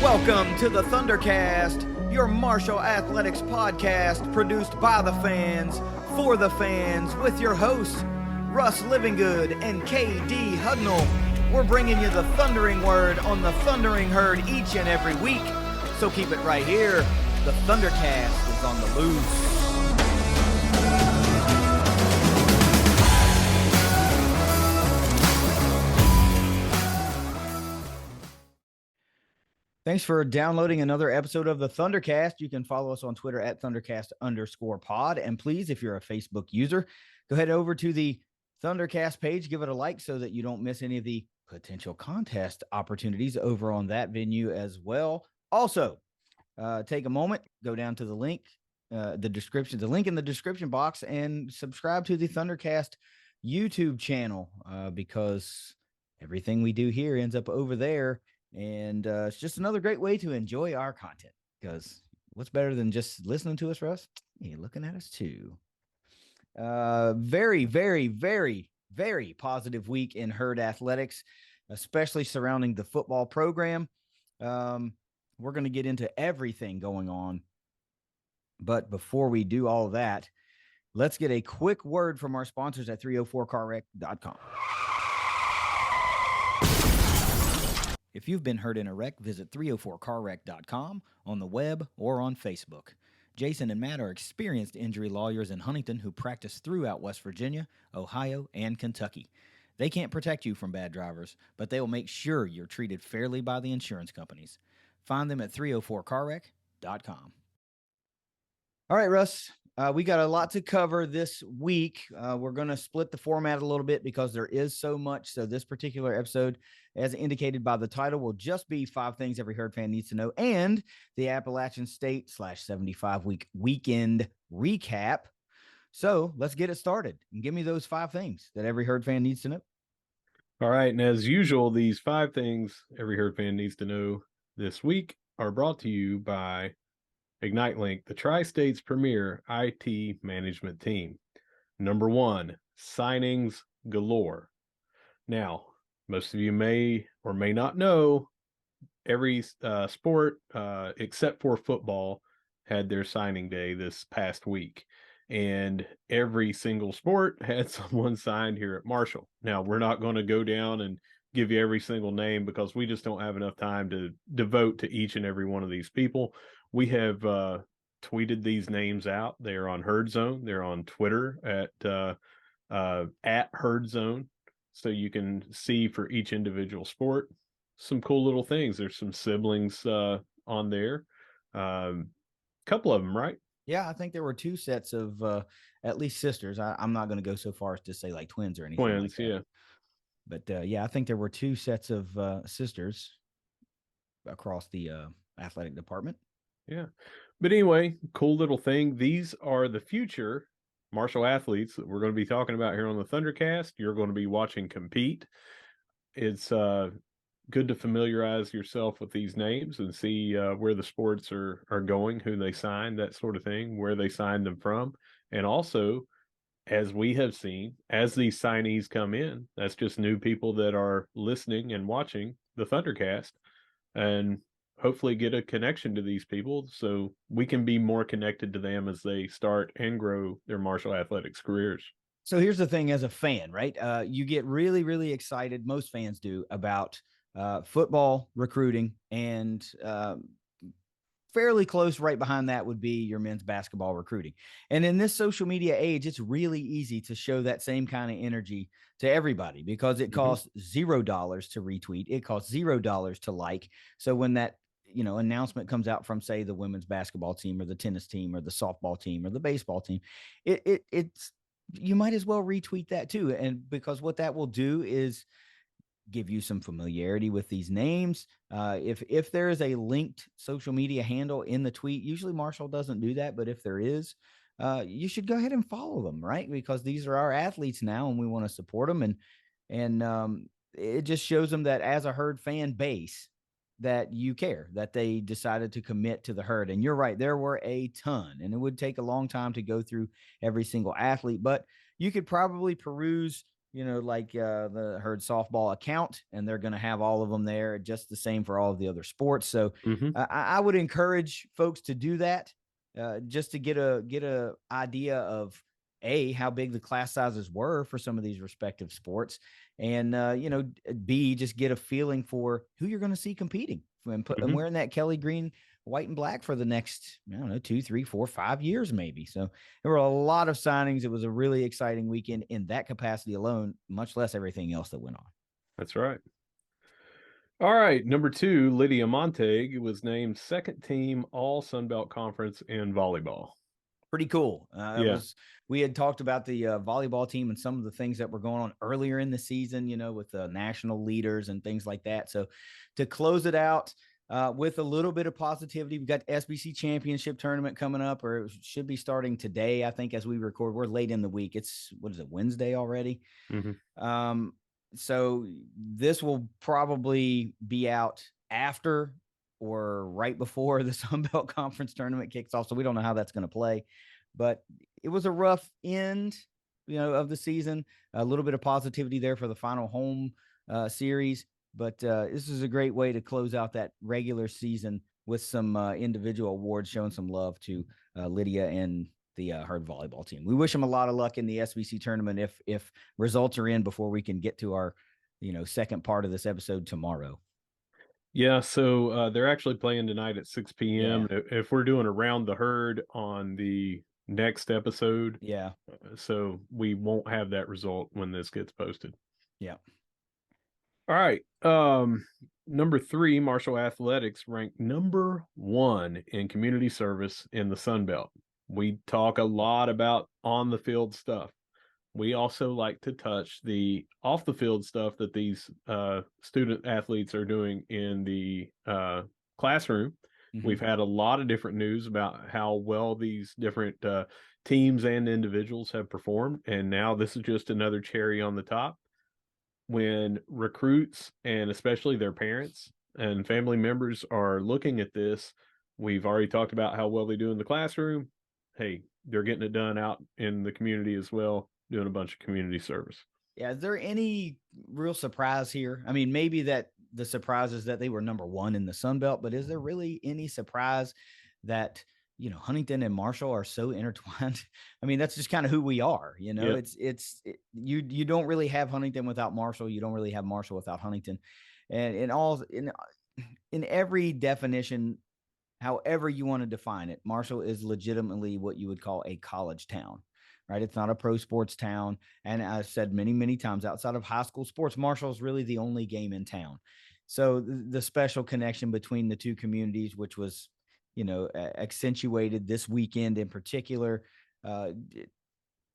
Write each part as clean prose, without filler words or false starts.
Welcome to the ThunderCast, your martial athletics podcast produced by the fans, for the fans, with your hosts, Russ Livingood and KD Hugnall. We're bringing you the thundering word on the thundering herd each and every week. So keep it right here. The ThunderCast is on the loose. Thanks for downloading another episode of the ThunderCast. You can follow us on Twitter at ThunderCast_pod. And please, if you're a Facebook user, go ahead over to the ThunderCast page, give it a like so that you don't miss any of the potential contest opportunities over on that venue as well. Also, take a moment, go down to the link, the link in the description box, and subscribe to the ThunderCast YouTube channel because everything we do here ends up over there. And it's just another great way to enjoy our content, because what's better than just listening to us, Russ? You're looking at us too. Very, very, very, very positive week in herd athletics, especially surrounding the football program. We're going to get into everything going on. But before we do all of that, let's get a quick word from our sponsors at 304carwreck.com. If you've been hurt in a wreck, visit 304carwreck.com on the web or on Facebook. Jason and Matt are experienced injury lawyers in Huntington who practice throughout West Virginia, Ohio, and Kentucky. They can't protect you from bad drivers, but they will make sure you're treated fairly by the insurance companies. Find them at 304carwreck.com. All right, Russ. We got a lot to cover this week. We're going to split the format a little bit because there is so much. So this particular episode, as indicated by the title, will just be 5 things every herd fan needs to know and the Appalachian State /75-week weekend recap. So let's get it started and give me those 5 things that every herd fan needs to know. All right. And as usual, these 5 things every herd fan needs to know this week are brought to you by Ignite Link, the Tri-State's premier IT management team. Number 1, signings galore. Now, most of you may or may not know, every sport except for football had their signing day this past week. And every single sport had someone signed here at Marshall. Now, we're not going to go down and give you every single name because we just don't have enough time to devote to each and every one of these people. We have tweeted these names out. They're on Herd Zone. They're on Twitter at Herd Zone. So you can see for each individual sport some cool little things. There's some siblings on there. Couple of them, right? Yeah, I think there were 2 sets of at least sisters. I'm not going to go so far as to say like twins or anything. Twins, like that. yeah. But yeah, I think there were 2 sets of sisters across the athletic department. Yeah. But anyway, cool little thing. These are the future martial athletes that we're going to be talking about here on the ThunderCast. You're going to be watching compete. It's good to familiarize yourself with these names and see where the sports are going, who they signed, that sort of thing, where they signed them from. And also, as we have seen, as these signees come in, that's just new people that are listening and watching the ThunderCast, and hopefully get a connection to these people so we can be more connected to them as they start and grow their martial athletics careers. So here's the thing, as a fan, right? You get really, really excited. Most fans do, about football recruiting, and fairly close right behind that would be your men's basketball recruiting. And in this social media age, it's really easy to show that same kind of energy to everybody because it costs $0 to retweet. It costs $0 to like. So when that announcement comes out from, say, the women's basketball team or the tennis team or the softball team or the baseball team, it's you might as well retweet that too. And because what that will do is give you some familiarity with these names. If there is a linked social media handle in the tweet, usually Marshall doesn't do that, but if there is, you should go ahead and follow them, right? Because these are our athletes now, and we want to support them. And it just shows them that as a herd fan base, that you care, that they decided to commit to the herd. And you're right, there were a ton, and it would take a long time to go through every single athlete, but you could probably peruse like the herd softball account, and they're going to have all of them there, just the same for all of the other sports. So Mm-hmm. I would encourage folks to do that, just to get a idea of how big the class sizes were for some of these respective sports, and B, just get a feeling for who you're going to see competing and Mm-hmm. wearing that Kelly green, white and black for the next, I don't know, 2, 3, 4, 5 years, maybe. So there were a lot of signings. It was a really exciting weekend in that capacity alone, much less everything else that went on. That's right. All right, number 2, Lydia Montague was named second team All Sun Belt Conference in volleyball. Pretty cool. Yeah. We had talked about the volleyball team and some of the things that were going on earlier in the season, with the national leaders and things like that. So to close it out with a little bit of positivity, we've got the SBC Championship tournament coming up, or it should be starting today, I think, as we record. We're late in the week. It's, what is it, Wednesday already? Mm-hmm. So this will probably be out after or right before the Sun Belt Conference tournament kicks off. So we don't know how that's going to play, but it was a rough end, of the season. A little bit of positivity there for the final home series, but this is a great way to close out that regular season with some individual awards, showing some love to Lydia and the herd volleyball team. We wish them a lot of luck in the SBC tournament if results are in before we can get to our second part of this episode tomorrow. Yeah, so they're actually playing tonight at 6 Yeah. p.m. If we're doing Around the Herd on the next episode, Yeah. so we won't have that result when this gets posted. Yeah. All right. Number 3, Marshall Athletics ranked number 1 in community service in the Sun Belt. We talk a lot about on the field stuff. We also like to touch the off the field stuff that these student athletes are doing in the classroom. Mm-hmm. We've had a lot of different news about how well these different teams and individuals have performed. And now this is just another cherry on the top when recruits and especially their parents and family members are looking at this. We've already talked about how well they do in the classroom. Hey, they're getting it done out in the community as well, doing a bunch of community service. Yeah. Is there any real surprise here? I mean, maybe that the surprise is that they were number 1 in the Sun Belt, but is there really any surprise that Huntington and Marshall are so intertwined? I mean, that's just kind of who we are. Yep. You don't really have Huntington without Marshall. You don't really have Marshall without Huntington, and in every definition, however you want to define it, Marshall is legitimately what you would call a college town, right? It's not a pro sports town. And I've said many, many times, outside of high school sports, Marshall is really the only game in town. So the special connection between the two communities, which was, accentuated this weekend in particular. I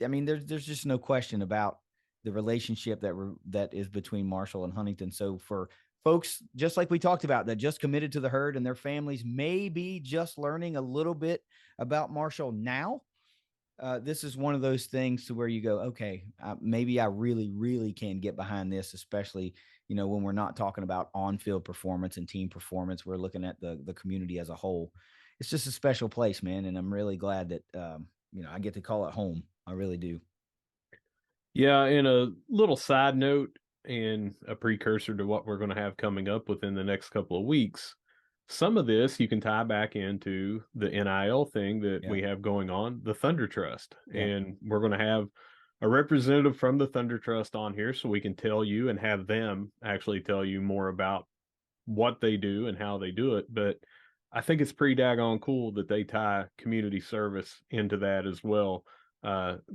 mean, there's just no question about the relationship that is between Marshall and Huntington. So for folks, just like we talked about, that just committed to the herd and their families may be just learning a little bit about Marshall now, this is one of those things to where you go, okay, maybe I really, really can get behind this, especially, when we're not talking about on-field performance and team performance. We're looking at the community as a whole. It's just a special place, man. And I'm really glad that, I get to call it home. I really do. Yeah, and a little side note and a precursor to what we're going to have coming up within the next couple of weeks. Some of this you can tie back into the NIL thing that Yeah. we have going on, the Thunder Trust. Yeah. And we're going to have a representative from the Thunder Trust on here so we can tell you and have them actually tell you more about what they do and how they do it. But I think it's pretty daggone cool that they tie community service into that as well,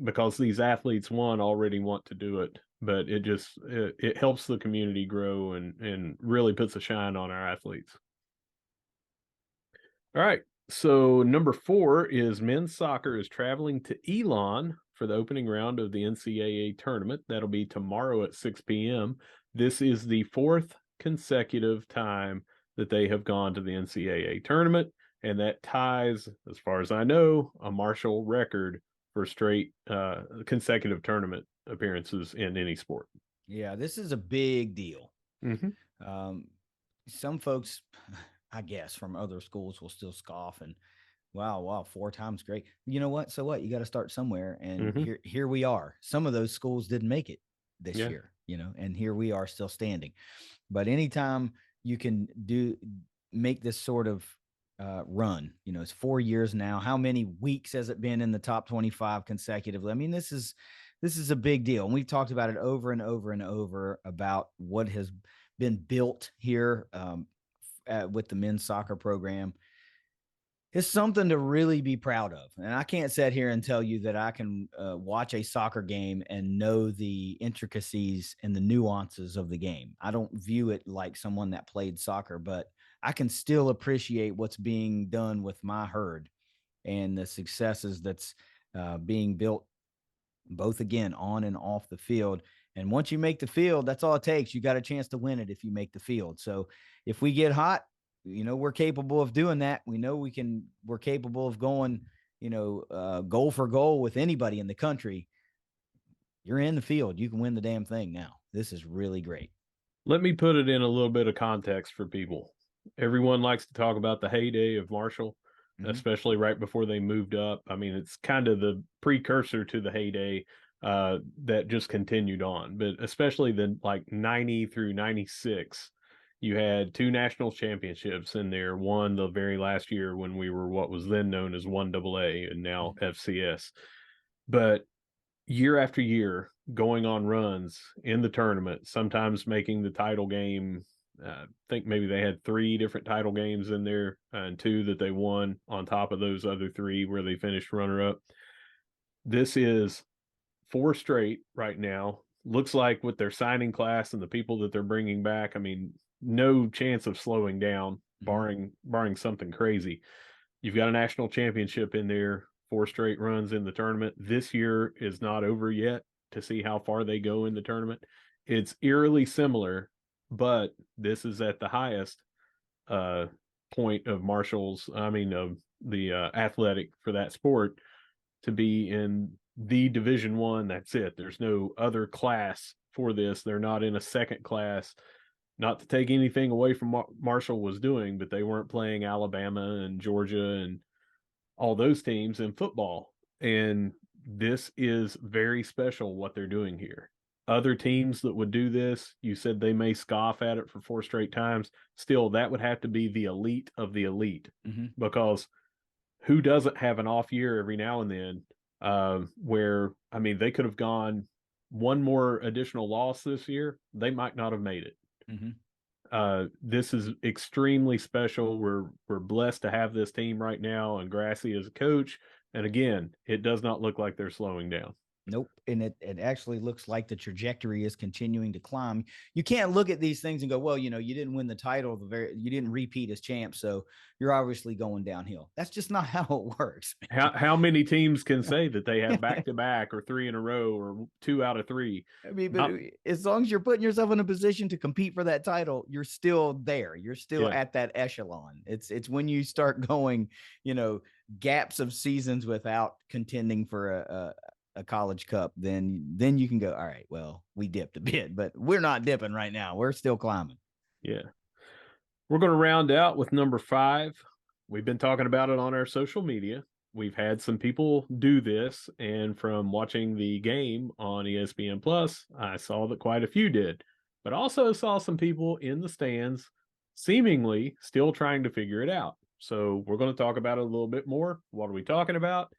because these athletes, one, already want to do it, but it helps the community grow and really puts a shine on our athletes. All right. So number 4 is men's soccer is traveling to Elon for the opening round of the NCAA tournament. That'll be tomorrow at 6 p.m. This is the 4th consecutive time that they have gone to the NCAA tournament, and that ties, as far as I know, a Marshall record for straight consecutive tournament appearances in any sport. Yeah, this is a big deal. Mm-hmm. Some folks, I guess, from other schools will still scoff and, wow, 4 times great. You know what? So what? You got to start somewhere. And Mm-hmm. here we are. Some of those schools didn't make it. this year, and here we are still standing. But anytime you can make this sort of run, it's 4 years now. How many weeks has it been in the top 25 consecutively? I mean, this is a big deal. And we've talked about it over and over and over about what has been built here with the men's soccer program. It's something to really be proud of. And I can't sit here and tell you that I can watch a soccer game and know the intricacies and the nuances of the game. I don't view it like someone that played soccer, but I can still appreciate what's being done with my herd and the successes that's being built, both again on and off the field. And once you make the field, that's all it takes. You got a chance to win it if you make the field. So if we get hot, we're capable of doing that. We know we're capable of going, goal for goal with anybody in the country. You're in the field. You can win the damn thing now. This is really great. Let me put it in a little bit of context for people. Everyone likes to talk about the heyday of Marshall, especially right before they moved up. I mean, it's kind of the precursor to the heyday that just continued on. But especially the 90 through 96, you had 2 national championships in there. One the very last year when we were what was then known as 1AA and now FCS. But year after year, going on runs in the tournament, sometimes making the title game. I think maybe they had 3 different title games in there and 2 that they won on top of those other 3 where they finished runner-up. This is 4 straight right now. Looks like with their signing class and the people that they're bringing back, I mean, no chance of slowing down, barring something crazy. You've got a national championship in there, 4 straight runs in the tournament. This year is not over yet to see how far they go in the tournament. It's eerily similar, but this is at the highest point of of the athletic for that sport to be in the Division I. That's it. There's no other class for this. They're not in a second class. Not to take anything away from what Marshall was doing, but they weren't playing Alabama and Georgia and all those teams in football. And this is very special what they're doing here. Other teams that would do this, you said they may scoff at it for 4 straight times. Still, that would have to be the elite of the elite, because who doesn't have an off year every now and then where, I mean, they could have gone one more additional loss this year. They might not have made it. This is extremely special. We're blessed to have this team right now and Grassy as a coach. And again, it does not look like they're slowing down. Nope. And it actually looks like the trajectory is continuing to climb. You can't look at these things and go, well, you didn't win the title. You didn't repeat as champ. So you're obviously going downhill. That's just not how it works. How many teams can say that they have back-to-back or 3 in a row or 2 out of 3? I mean, but as long as you're putting yourself in a position to compete for that title, you're still there. You're still at that echelon. It's when you start going, gaps of seasons without contending for a college cup, then you can go, all right, well, we dipped a bit, but we're not dipping right now. We're still climbing. Yeah. We're going to round out with number 5. We've been talking about it on our social media. We've had some people do this, and from watching the game on ESPN Plus, I saw that quite a few did, but also saw some people in the stands seemingly still trying to figure it out. So we're going to talk about it a little bit more. What are we talking about?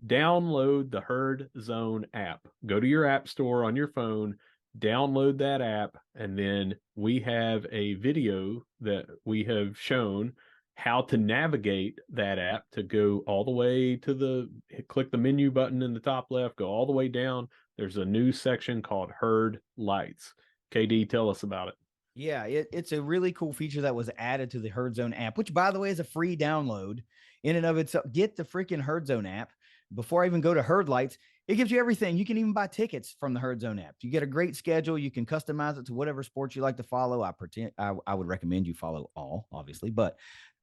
Download the Herd Zone app. Go to your app store on your phone, download that app, and then we have a video that we have shown how to navigate that app to go all the way to click the menu button in the top left, go all the way down. There's a new section called Herd Lights. KD, tell us about it. Yeah, it's a really cool feature that was added to the Herd Zone app, which, by the way, is a free download in and of itself. Get the freaking Herd Zone app. Before I even go to Herd Lights, it gives you everything. You can even buy tickets from the Herd Zone app. You get a great schedule. You can customize it to whatever sports you like to follow. I would recommend you follow all, obviously, but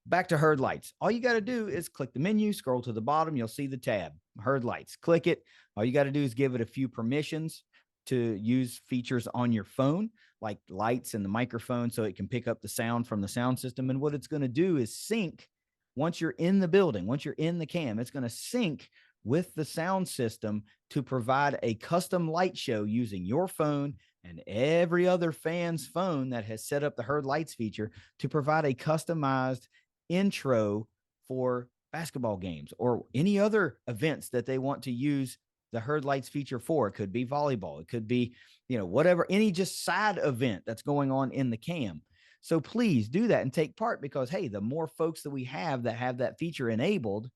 back to Herd Lights. All you got to do is click the menu, scroll to the bottom. You'll see the tab, Herd Lights. Click it. All you got to do is give it a few permissions to use features on your phone, like lights and the microphone, so it can pick up the sound from the sound system. And what it's going to do is sync once you're in the building, once you're in the cam, it's going to sync with the sound system to provide a custom light show using your phone and every other fan's phone that has set up the Herd Lights feature to provide a customized intro for basketball games or any other events that they want to use the Herd Lights feature for. It could be volleyball, it could be, whatever, any just side event that's going on in the cam. So please do that and take part, because hey, the more folks that we have that have that feature enabled,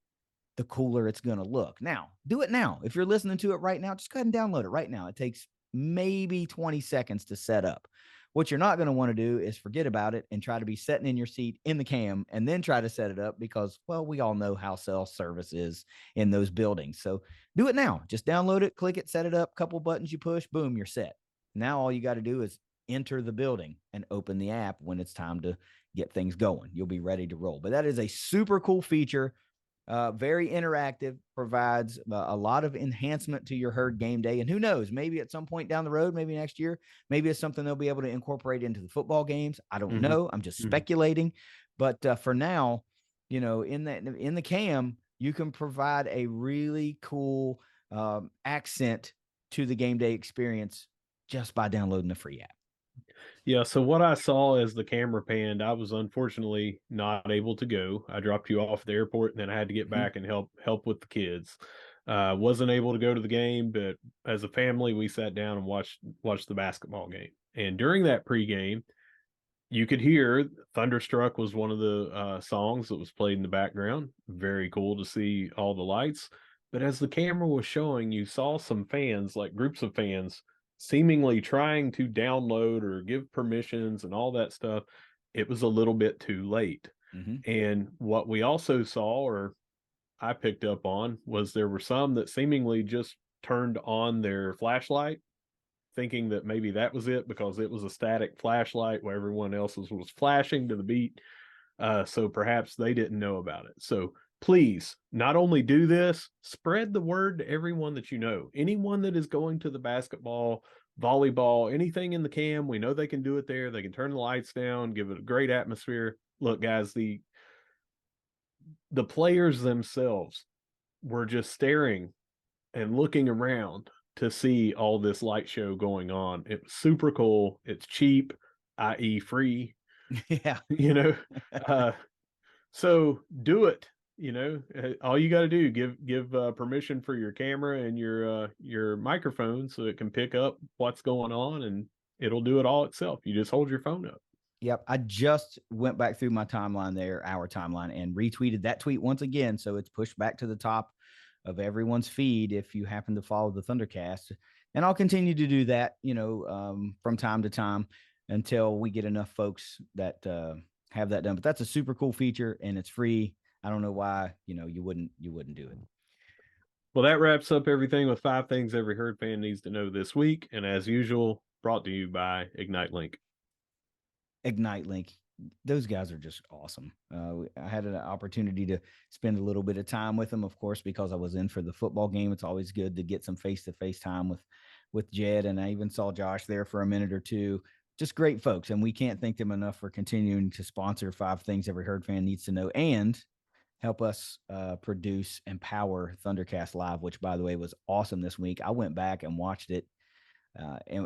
the cooler it's going to look. Now, do it now. If you're listening to it right now, just go ahead and download it right now. It takes maybe 20 seconds to set up. What you're not going to want to do is forget about it and try to be sitting in your seat in the cam and then try to set it up, because, well, we all know how cell service is in those buildings. So do it now. Just download it, click it, set it up, couple buttons you push, boom, you're set. Now all you got to do is enter the building and open the app when it's time to get things going. You'll be ready to roll. But that is a super cool feature. Very interactive, provides a lot of enhancement to your Herd game day. And who knows, maybe at some point down the road, maybe next year, maybe it's something they'll be able to incorporate into the football games. I don't know. I'm just speculating. But for now, in the cam, you can provide a really cool accent to the game day experience just by downloading the free app. Yeah, so what I saw as the camera panned, I was unfortunately not able to go. I dropped you off at the airport, and then I had to get back and help with the kids. Wasn't able to go to the game, but as a family, we sat down and watched the basketball game. And during that pregame, you could hear "Thunderstruck" was one of the songs that was played in the background. Very cool to see all the lights. But as the camera was showing, you saw some fans, like groups of fans, seemingly trying to download or give permissions and all that stuff. It was a little bit too late. And what we also saw, or I picked up on, was there were some that seemingly just turned on their flashlight, thinking that maybe that was it because it was a static flashlight where everyone else's was flashing to the beat. So perhaps they didn't know about it. So please, not only do this, spread the word to everyone that you know. Anyone that is going to the basketball, volleyball, anything in the cam, we know they can do it there. They can turn the lights down, give it a great atmosphere. Look, guys, the players themselves were just staring and looking around to see all this light show going on. It was super cool. It's cheap, i.e. free. Yeah. So do it. All you got to do, give permission for your camera and your microphone so it can pick up what's going on, and it'll do it all itself. You just hold your phone up. Yep. I just went back through my timeline there, our timeline, and retweeted that tweet once again. So it's pushed back to the top of everyone's feed if you happen to follow the ThunderCast. And I'll continue to do that, from time to time until we get enough folks that have that done. But that's a super cool feature, and it's free. I don't know why, you wouldn't do it. Well, that wraps up everything with 5 things every Herd fan needs to know this week. And as usual, brought to you by Ignite Link. Ignite Link, those guys are just awesome. I had an opportunity to spend a little bit of time with them, of course, because I was in for the football game. It's always good to get some face-to-face time with Jed, and I even saw Josh there for a minute or two. Just great folks, and we can't thank them enough for continuing to sponsor 5 things every Herd fan needs to know and help us produce and power ThunderCast Live, which, by the way, was awesome this week. I went back and watched it.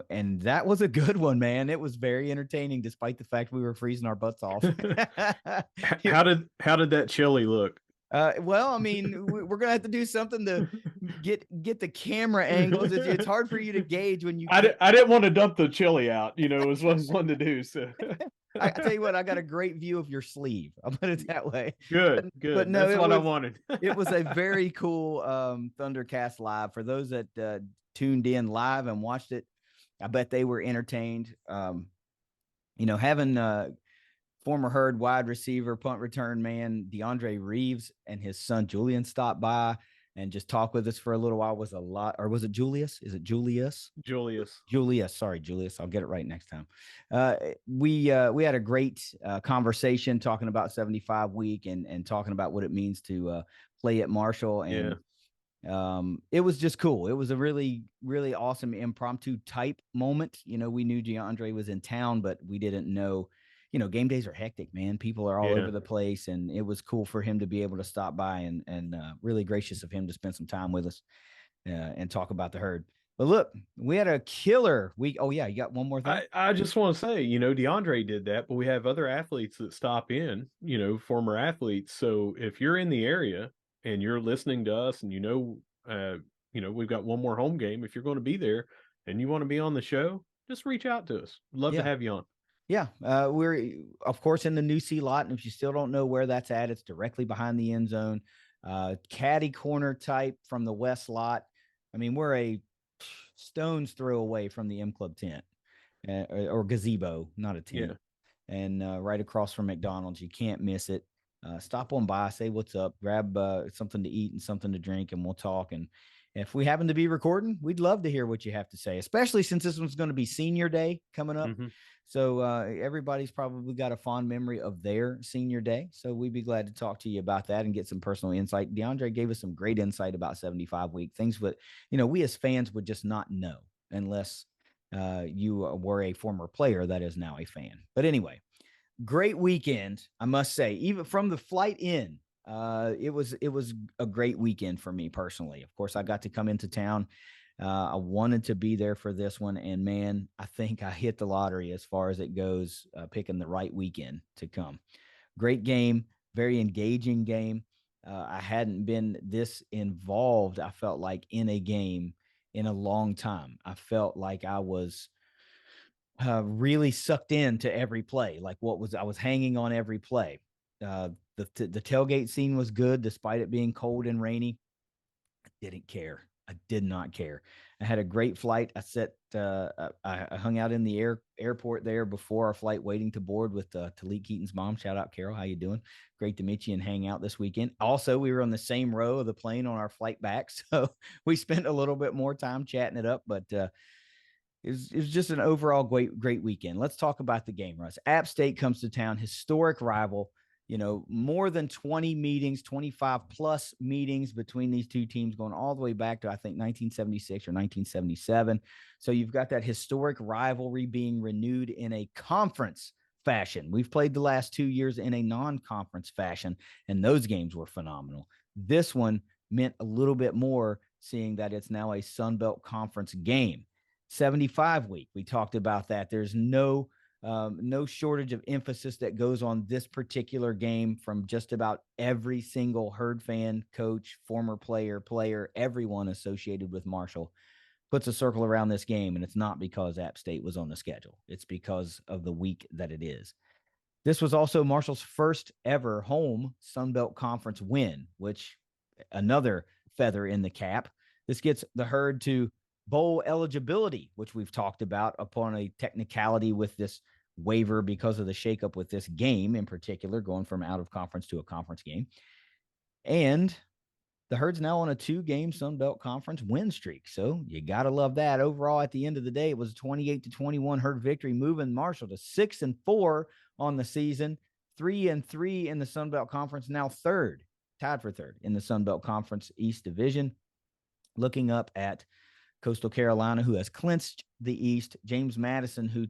And that was a good one, man. It was very entertaining, despite the fact we were freezing our butts off. How did that chili look? Well, I mean, we're gonna have to do something to get the camera angles. It's hard for you to gauge when you. I didn't want to dump the chili out. It was what I wanted to do. So I tell you what, I got a great view of your sleeve. I'll put it that way. Good. But no, that's what I wanted. It was a very cool ThunderCast Live. For those that tuned in live and watched it, I bet they were entertained. Having former Herd wide receiver, punt return man DeAndre Reeves and his son Julian stop by and just talk with us for a little while was a lot. Or was it Julius? Is it Julius? Julius. Sorry, Julius. I'll get it right next time. We had a great conversation talking about 75 week and talking about what it means to play at Marshall. And it was just cool. It was a really, really awesome impromptu type moment. We knew DeAndre was in town, but we didn't know, game days are hectic, man. People are all over the place, and it was cool for him to be able to stop by and really gracious of him to spend some time with us and talk about the Herd. But look, we had a killer week. Oh yeah, you got one more thing? I just want to say, DeAndre did that, but we have other athletes that stop in, former athletes. So if you're in the area and you're listening to us and we've got one more home game, if you're going to be there and you want to be on the show, just reach out to us. Love to Yeah. have you on. Yeah, we're of course in the new C lot, and if you still don't know where that's at, it's directly behind the end zone, caddy corner type from the west lot. I mean, we're a stone's throw away from the M Club tent or gazebo, not a tent, Yeah. and right across from McDonald's. You can't miss it. Stop on by, say what's up, grab something to eat and something to drink, and we'll talk. And if we happen to be recording, we'd love to hear what you have to say, especially since this one's going to be senior day coming up. Hmm. So everybody's probably got a fond memory of their senior day. So we'd be glad to talk to you about that and get some personal insight. DeAndre gave us some great insight about 75 week things, but we as fans would just not know unless you were a former player that is now a fan. But anyway, great weekend, I must say. Even from the flight in, it was a great weekend for me personally. Of course, I got to come into town. I wanted to be there for this one, and man, I think I hit the lottery as far as it goes, picking the right weekend to come. Great game, very engaging game. I hadn't been this involved, I felt like, in a game in a long time. I felt like I was really sucked into every play. Like I was hanging on every play. The tailgate scene was good despite it being cold and rainy. I didn't care. I did not care. I had a great flight. I hung out in the airport there before our flight, waiting to board with Talik Keaton's mom. Shout out, Carol. How you doing? Great to meet you and hang out this weekend. Also, we were on the same row of the plane on our flight back, so we spent a little bit more time chatting it up. But it was just an overall great weekend. Let's talk about the game, Russ. App State comes to town, historic rival. More than 20 meetings, 25 plus meetings between these two teams going all the way back to, I think, 1976 or 1977. So you've got that historic rivalry being renewed in a conference fashion. We've played the last 2 years in a non-conference fashion, and those games were phenomenal. This one meant a little bit more, seeing that it's now a Sun Belt Conference game. 75 week. We talked about that. There's no shortage of emphasis that goes on this particular game from just about every single Herd fan, coach, former player, everyone associated with Marshall puts a circle around this game. And it's not because App State was on the schedule. It's because of the week that it is. This was also Marshall's first ever home Sun Belt Conference win, which another feather in the cap. This gets the Herd to bowl eligibility, which we've talked about upon a technicality with this waiver because of the shakeup with this game in particular, going from out of conference to a conference game. And the Herd's now on a 2-game Sun Belt Conference win streak. So you got to love that. Overall, at the end of the day, it was a 28-21 Herd victory, moving Marshall to 6-4 on the season, 3-3 in the Sun Belt Conference, now tied for third in the Sun Belt Conference East Division. Looking up at Coastal Carolina, who has clinched the East, James Madison, who,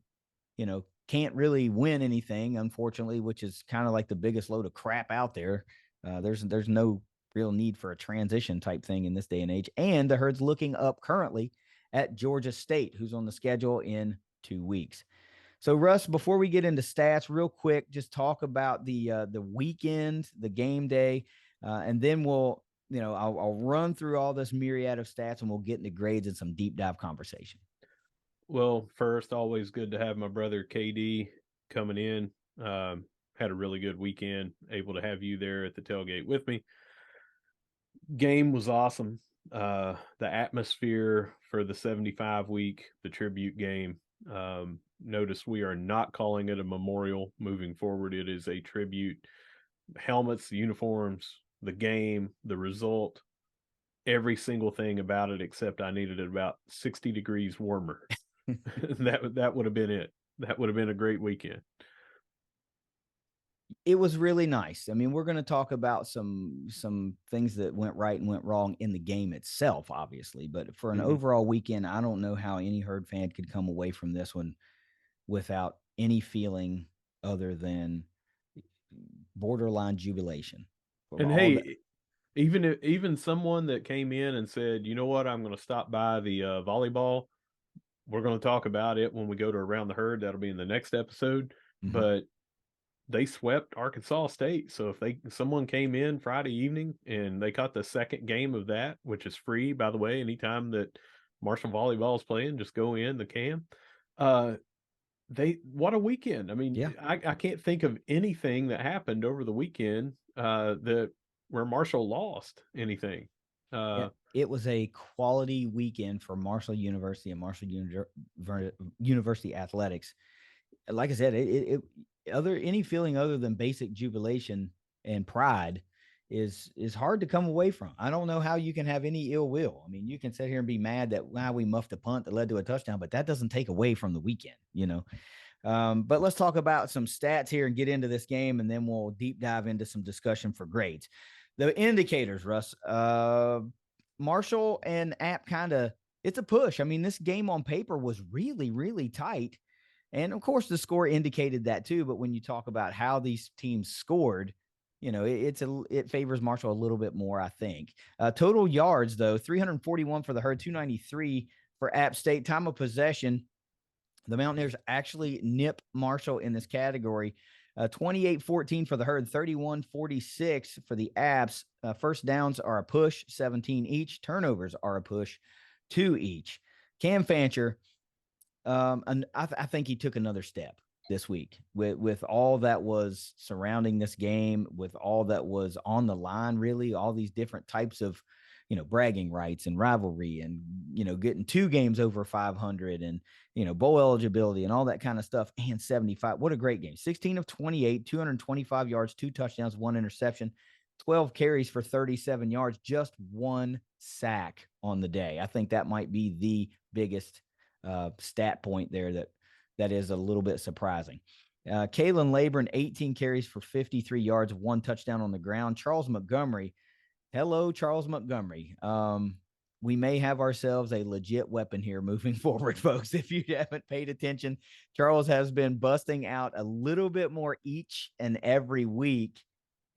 can't really win anything, unfortunately, which is kind of like the biggest load of crap out there. There's no real need for a transition type thing in this day and age. And the Herd's looking up currently at Georgia State, who's on the schedule in 2 weeks. So, Russ, before we get into stats, real quick, just talk about the weekend, the game day, and then I'll run through all this myriad of stats and we'll get into grades and some deep dive conversation. Well, first, always good to have my brother KD coming in. Had a really good weekend, able to have you there at the tailgate with me. Game was awesome. The atmosphere for the 75 week, the tribute game. Notice we are not calling it a memorial moving forward. It is a tribute. Helmets, uniforms, the game, the result, every single thing about it, except I needed it about 60 degrees warmer. That would have been it. That would have been a great weekend. It was really nice. I mean, we're going to talk about some things that went right and went wrong in the game itself, obviously. But for an overall weekend, I don't know how any Herd fan could come away from this one without any feeling other than borderline jubilation. And hey, even someone that came in and said, you know what, I'm going to stop by the volleyball. We're going to talk about it when we go to Around the Herd. That'll be in the next episode. Mhm. But they swept Arkansas State. So if someone came in Friday evening and they caught the second game of that, which is free, by the way, anytime that Marshall volleyball is playing, just go in the cam. Uh, they what a weekend. I Yeah. mean, I can't think of anything that happened over the weekend that where Marshall lost anything. Yeah, Uh, it was a quality weekend for Marshall University and University athletics. Like I said, other any feeling other than basic jubilation and pride is hard to come away from. I don't know how you can have any ill will. I mean, you can sit here and be mad that we muffed a punt that led to a touchdown, but that doesn't take away from the weekend, you know. But let's talk about some stats here and get into this game, and then we'll deep dive into some discussion for grades. The indicators, Russ. Marshall and App kind of, it's a push. I mean, this game on paper was really, really tight. And of course, the score indicated that too. But when you talk about how these teams scored, it favors Marshall a little bit more, I think. Total yards, though, 341 for the Herd, 293 for App State. Time of possession, the Mountaineers actually nip Marshall in this category. 28-14 for the Herd, 31-46 for the Apps. First downs are a push, 17 each. Turnovers are a push, 2 each. Cam Fancher, and I think he took another step this week with all that was surrounding this game, with all that was on the line, really, all these different types of, bragging rights and rivalry and, getting 2 games over 500 and, bowl eligibility and all that kind of stuff. And 75. What a great game. 16 of 28, 225 yards, 2 touchdowns, 1 interception, 12 carries for 37 yards, just 1 sack on the day. I think that might be the biggest stat point there that is a little bit surprising. Kalen Laburn, 18 carries for 53 yards, 1 touchdown on the ground. Charles Montgomery, hello, Charles Montgomery. We may have ourselves a legit weapon here moving forward, folks. If you haven't paid attention, Charles has been busting out a little bit more each and every week.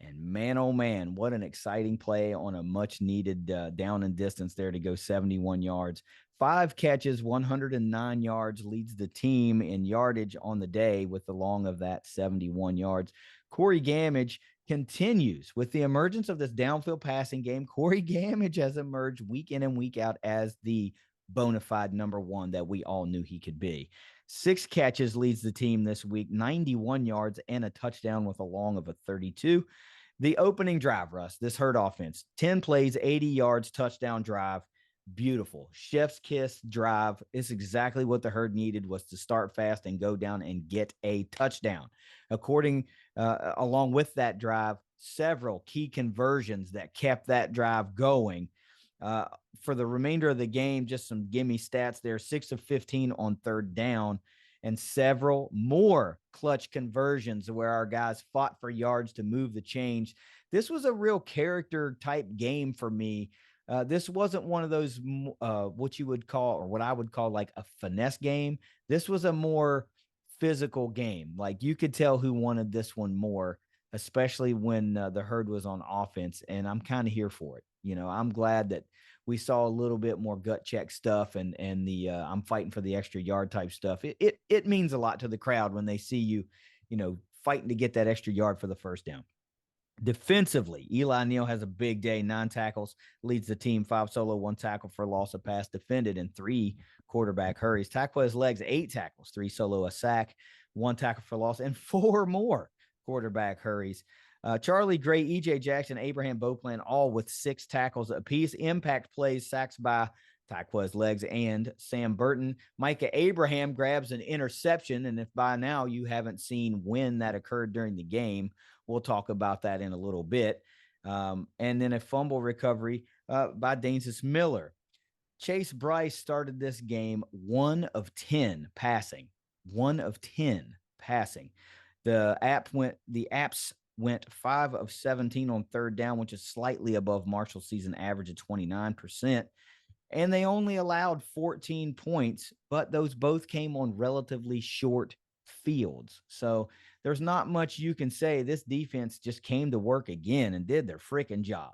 And man, oh man, what an exciting play on a much needed down and distance there to go 71 yards. 5 catches, 109 yards, leads the team in yardage on the day with the long of that 71 yards. Corey Gamage continues with the emergence of this downfield passing game. Corey Gamage has emerged week in and week out as the bona fide number 1 that we all knew he could be. 6 catches leads the team this week, 91 yards and a touchdown with a long of a 32. The opening drive, Russ, this Herd offense, 10 plays, 80 yards, touchdown drive. Beautiful. Chef's kiss drive. It's exactly what the Herd needed, was to start fast and go down and get a touchdown. Along with that drive, several key conversions that kept that drive going. For the remainder of the game, just some gimme stats there: 6 of 15 on third down, and several more clutch conversions where our guys fought for yards to move the chains. This was a real character type game for me. This wasn't one of those what you would call, or what I would call, like a finesse game. This was a more physical game. Like, you could tell who wanted this one more, especially when the Herd was on offense. And I'm kind of here for it. I'm glad that we saw a little bit more gut check stuff and the I'm fighting for the extra yard type stuff. It means a lot to the crowd when they see you, fighting to get that extra yard for the first down. Defensively, Eli Neal has a big day, 9 tackles, leads the team, 5 solo, 1 tackle for loss of pass defended, and 3 quarterback hurries. Tackle legs, 8 tackles, 3 solo, a sack, 1 tackle for loss, and 4 more quarterback hurries. Charlie Gray, EJ Jackson, Abraham Beauplan, all with 6 tackles apiece. Impact plays, sacks by Taquez Legs and Sam Burton. Micah Abraham grabs an interception, and if by now you haven't seen when that occurred during the game, we'll talk about that in a little bit. And then a fumble recovery by Danesis Miller. Chase Bryce started this game 1 of 10 passing. 1 of 10 passing. The apps went 5 of 17 on third down, which is slightly above Marshall's season average of 29%. And they only allowed 14 points, but those both came on relatively short fields. So there's not much you can say. This defense just came to work again and did their freaking job.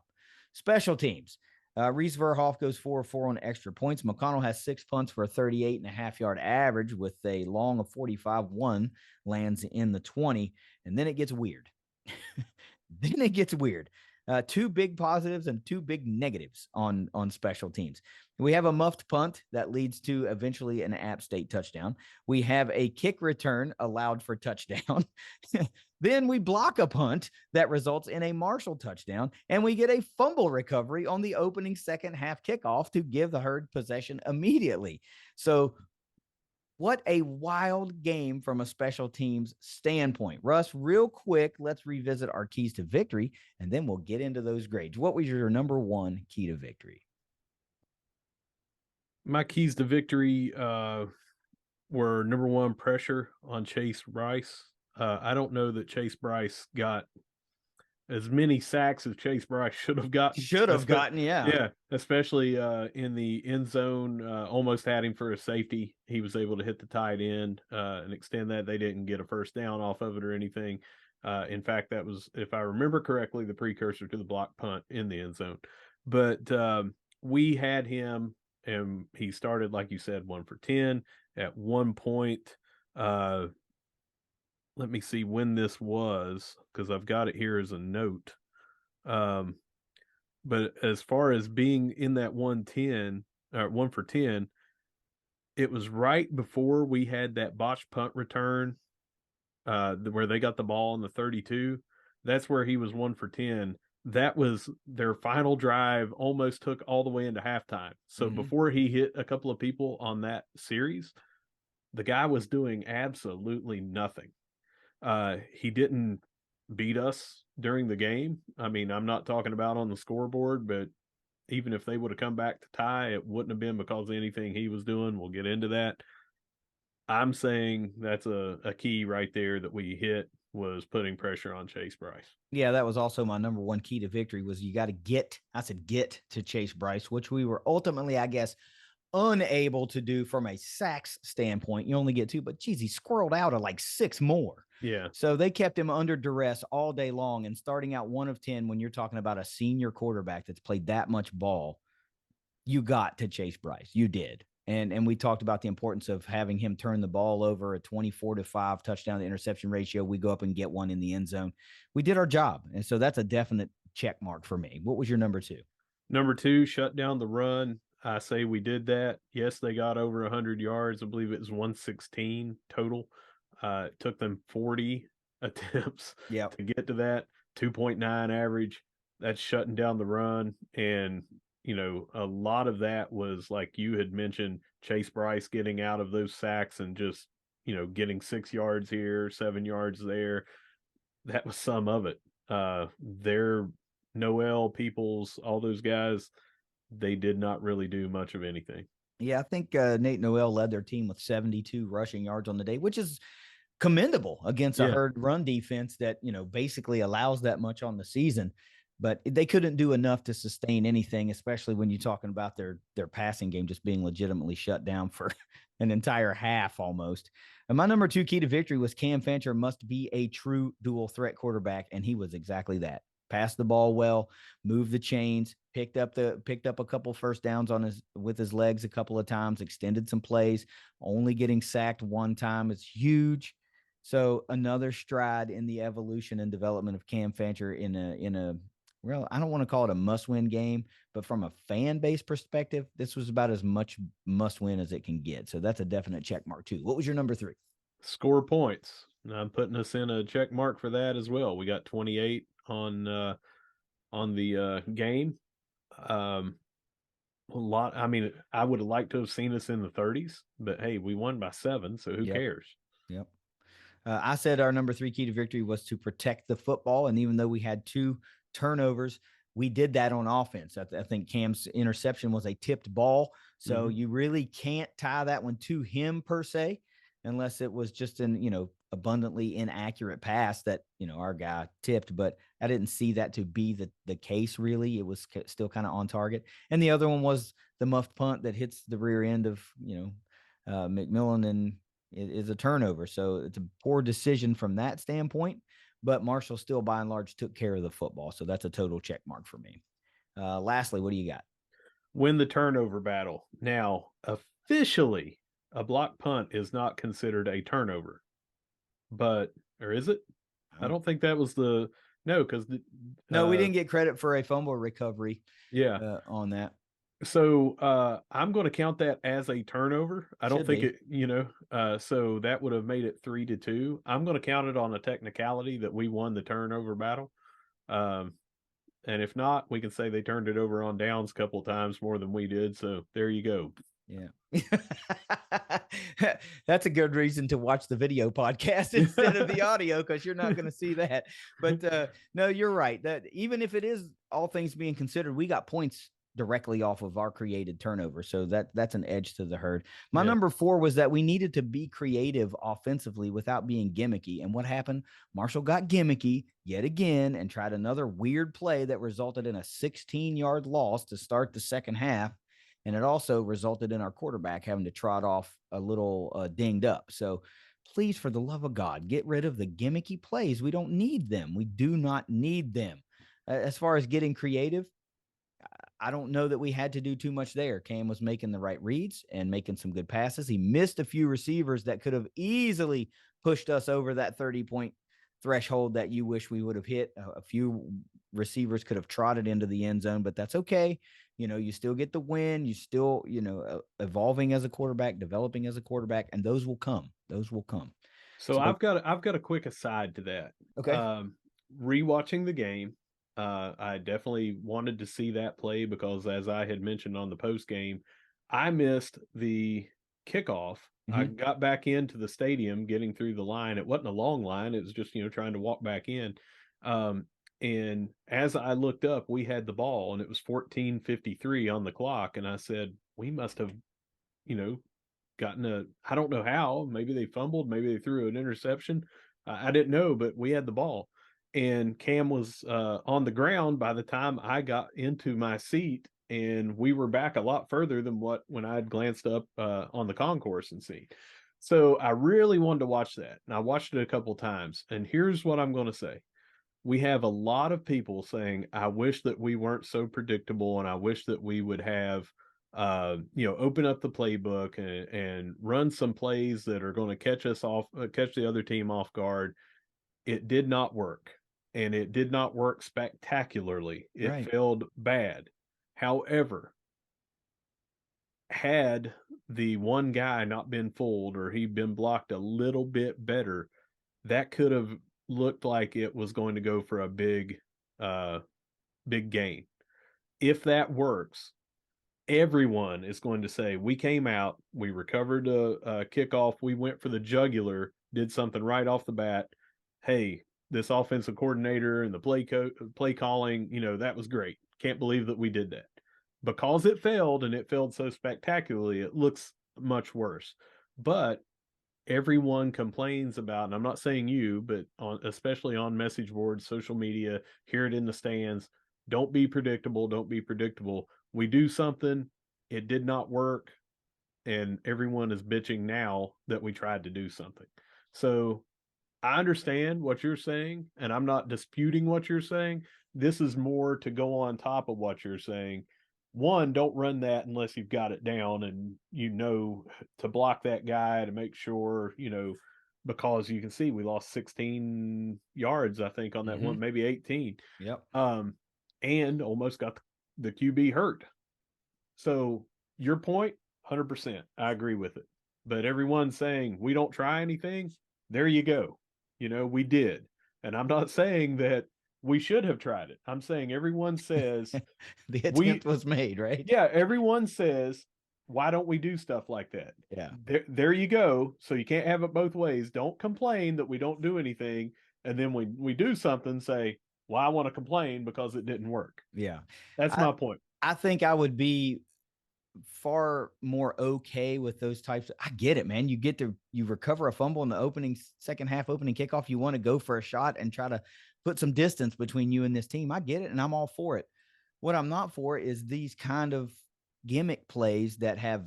Special teams. Reese Verhoff goes 4-4 on extra points. McConnell has 6 punts for a 38.5-yard average with a long of 45-1, lands in the 20. And then it gets weird. Then it gets weird. Two big positives and two big negatives on special teams. We have a muffed punt that leads to eventually an App State touchdown. We have a kick return allowed for touchdown. Then we block a punt that results in a Marshall touchdown, and we get a fumble recovery on the opening second half kickoff to give the Herd possession immediately. So what a wild game from a special teams standpoint. Russ, real quick, let's revisit our keys to victory, and then we'll get into those grades. What was your number one key to victory? My keys to victory were number one, pressure on Chase Bryce. I don't know that Chase Bryce got as many sacks as Chase Bryce should have gotten. Yeah. Yeah, especially in the end zone. Almost had him for a safety. He was able to hit the tight end and extend that. They didn't get a first down off of it or anything. In fact, that was, if I remember correctly, the precursor to the block punt in the end zone. But we had him, and he started, like you said, 1 for 10. At one point, let me see when this was, because I've got it here as a note. But as far as being in that 110 or 1 for 10, it was right before we had that botched punt return where they got the ball on the 32. That's where he was 1 for 10. That was their final drive, almost took all the way into halftime. So before he hit a couple of people on that series, the guy was doing absolutely nothing. He didn't beat us during the game. I mean, I'm not talking about on the scoreboard, but even if they would have come back to tie, it wouldn't have been because of anything he was doing. We'll get into that. I'm saying that's a key right there that we hit, was putting pressure on Chase Bryce. Yeah, that was also my number one key to victory, was you got to get to Chase Bryce, which we were ultimately, I guess, unable to do from a sacks standpoint. You only get 2, but geez, he squirreled out of like 6 more. Yeah. So they kept him under duress all day long. And starting out 1 of 10, when you're talking about a senior quarterback that's played that much ball, you got to Chase Bryce. You did. And we talked about the importance of having him turn the ball over, a 24-5 touchdown to interception ratio. We go up and get one in the end zone. We did our job. And so that's a definite check mark for me. What was your number 2? Number 2, shut down the run. I say we did that. Yes, they got over 100 yards. I believe it was 116 total. It took them 40 attempts to get to that. 2.9 average. That's shutting down the run. And, you know, a lot of that was, like you had mentioned, Chase Bryce getting out of those sacks and just, you know, getting 6 yards here, 7 yards there. That was some of it. Their Noel, Peoples, all those guys, they did not really do much of anything. Yeah, I think Nate Noel led their team with 72 rushing yards on the day, which is commendable against a Herd run defense that, you know, basically allows that much on the season. But they couldn't do enough to sustain anything, especially when you're talking about their passing game just being legitimately shut down for an entire half almost. And my number 2 key to victory was Cam Fancher must be a true dual threat quarterback, and he was exactly that. Passed the ball well, moved the chains, picked up a couple first downs with his legs a couple of times, extended some plays, only getting sacked 1 time. It's huge. So another stride in the evolution and development of Cam Fancher in a well, I don't want to call it a must-win game, but from a fan base perspective, this was about as much must-win as it can get. So that's a definite check mark too. What was your number 3? Score points. I'm putting us in a check mark for that as well. We got 28 on the game. A lot. I mean, I would have liked to have seen us in the 30s, but hey, we won by 7, so who cares? Yep. I said our number 3 key to victory was to protect the football. And even though we had 2 turnovers, we did that on offense. I think Cam's interception was a tipped ball. So you really can't tie that one to him per se, unless it was just an, you know, abundantly inaccurate pass that, you know, our guy tipped. But I didn't see that to be the case, really. It was still kind of on target. And the other one was the muffed punt that hits the rear end of, you know, McMillan, and it is a turnover. So it's a poor decision from that standpoint, but Marshall still by and large took care of the football. So that's a total check mark for me. Lastly, what do you got? Win the turnover battle. Now, officially, a block punt is not considered a turnover, but or is it? I Oh. don't think that was the no because No, we didn't get credit for a fumble recovery yeah. on that. So I'm going to count that as a turnover. I don't Should think be. it. So that would have made it 3-2. I'm going to count it on a technicality that we won the turnover battle. Um, and if not, we can say they turned it over on downs a couple of times more than we did. So there you go. Yeah. That's a good reason to watch the video podcast instead of the audio, because you're not going to see that. But no, you're right. That even if it is all things being considered, we got points directly off of our created turnover. So that's an edge to the herd. My Yeah. number 4 was that we needed to be creative offensively without being gimmicky. And what happened? Marshall got gimmicky yet again and tried another weird play that resulted in a 16-yard loss to start the second half. And it also resulted in our quarterback having to trot off a little dinged up. So please, for the love of God, get rid of the gimmicky plays. We don't need them. We do not need them. As far as getting creative, I don't know that we had to do too much there. Cam was making the right reads and making some good passes. He missed a few receivers that could have easily pushed us over that 30-point threshold that you wish we would have hit. A few receivers could have trotted into the end zone, but that's okay. You still get the win. You still, evolving as a quarterback, developing as a quarterback, and those will come. Those will come. So So, I've got a quick aside to that. okay. Rewatching the game, I definitely wanted to see that play because, as I had mentioned on the post game, I missed the kickoff. I Mm-hmm. got back into the stadium, getting through the line. It wasn't a long line; it was just trying to walk back in. Um, and as I looked up, we had the ball, and it was 14:53 on the clock. And I said, "We must have, you know, gotten a I don't know how. Maybe they fumbled, maybe they threw an interception. I didn't know, but we had the ball, and Cam was on the ground by the time I got into my seat, and we were back a lot further than what when I had glanced up on the concourse and seen. So I really wanted to watch that, and I watched it a couple times. And here's what I'm going to say: we have a lot of people saying, I wish that we weren't so predictable and I wish that we would have open up the playbook and run some plays that are going to catch the other team off guard. It did not work, and it did not work spectacularly. It Right. failed bad. However, had the one guy not been fooled or he'd been blocked a little bit better, that could have looked like it was going to go for a uh big gain. If that works, everyone is going to say we came out, we recovered a kickoff, we went for the jugular, did something right off the bat. Hey, this offensive coordinator and the play calling, that was great. Can't believe that we did that. Because it failed and it failed so spectacularly, it looks much worse. But everyone complains about, and I'm not saying you, but especially on message boards, social media, hear it in the stands. Don't be predictable. Don't be predictable. We do something, it did not work, and everyone is bitching now that we tried to do something. So I understand what you're saying, and I'm not disputing what you're saying. This is more to go on top of what you're saying. One, don't run that unless you've got it down and to block that guy to make sure, because you can see we lost 16 yards, I think, on that Mm-hmm. one, maybe 18. Yep. And almost got the QB hurt. So your point, 100%. I agree with it. But everyone's saying we don't try anything. There you go. We did. And I'm not saying that we should have tried it. I'm saying everyone says The attempt we, was made, right? yeah, everyone says, why don't we do stuff like that? Yeah. There you go. So you can't have it both ways. Don't complain that we don't do anything. And then when we do something, say, well, I want to complain because it didn't work. Yeah. That's I, my point. I think I would be far more okay with those types. I get it, man. You recover a fumble in the opening second half opening kickoff. You want to go for a shot and try to put some distance between you and this team. I get it, and I'm all for it. What I'm not for is these kind of gimmick plays that have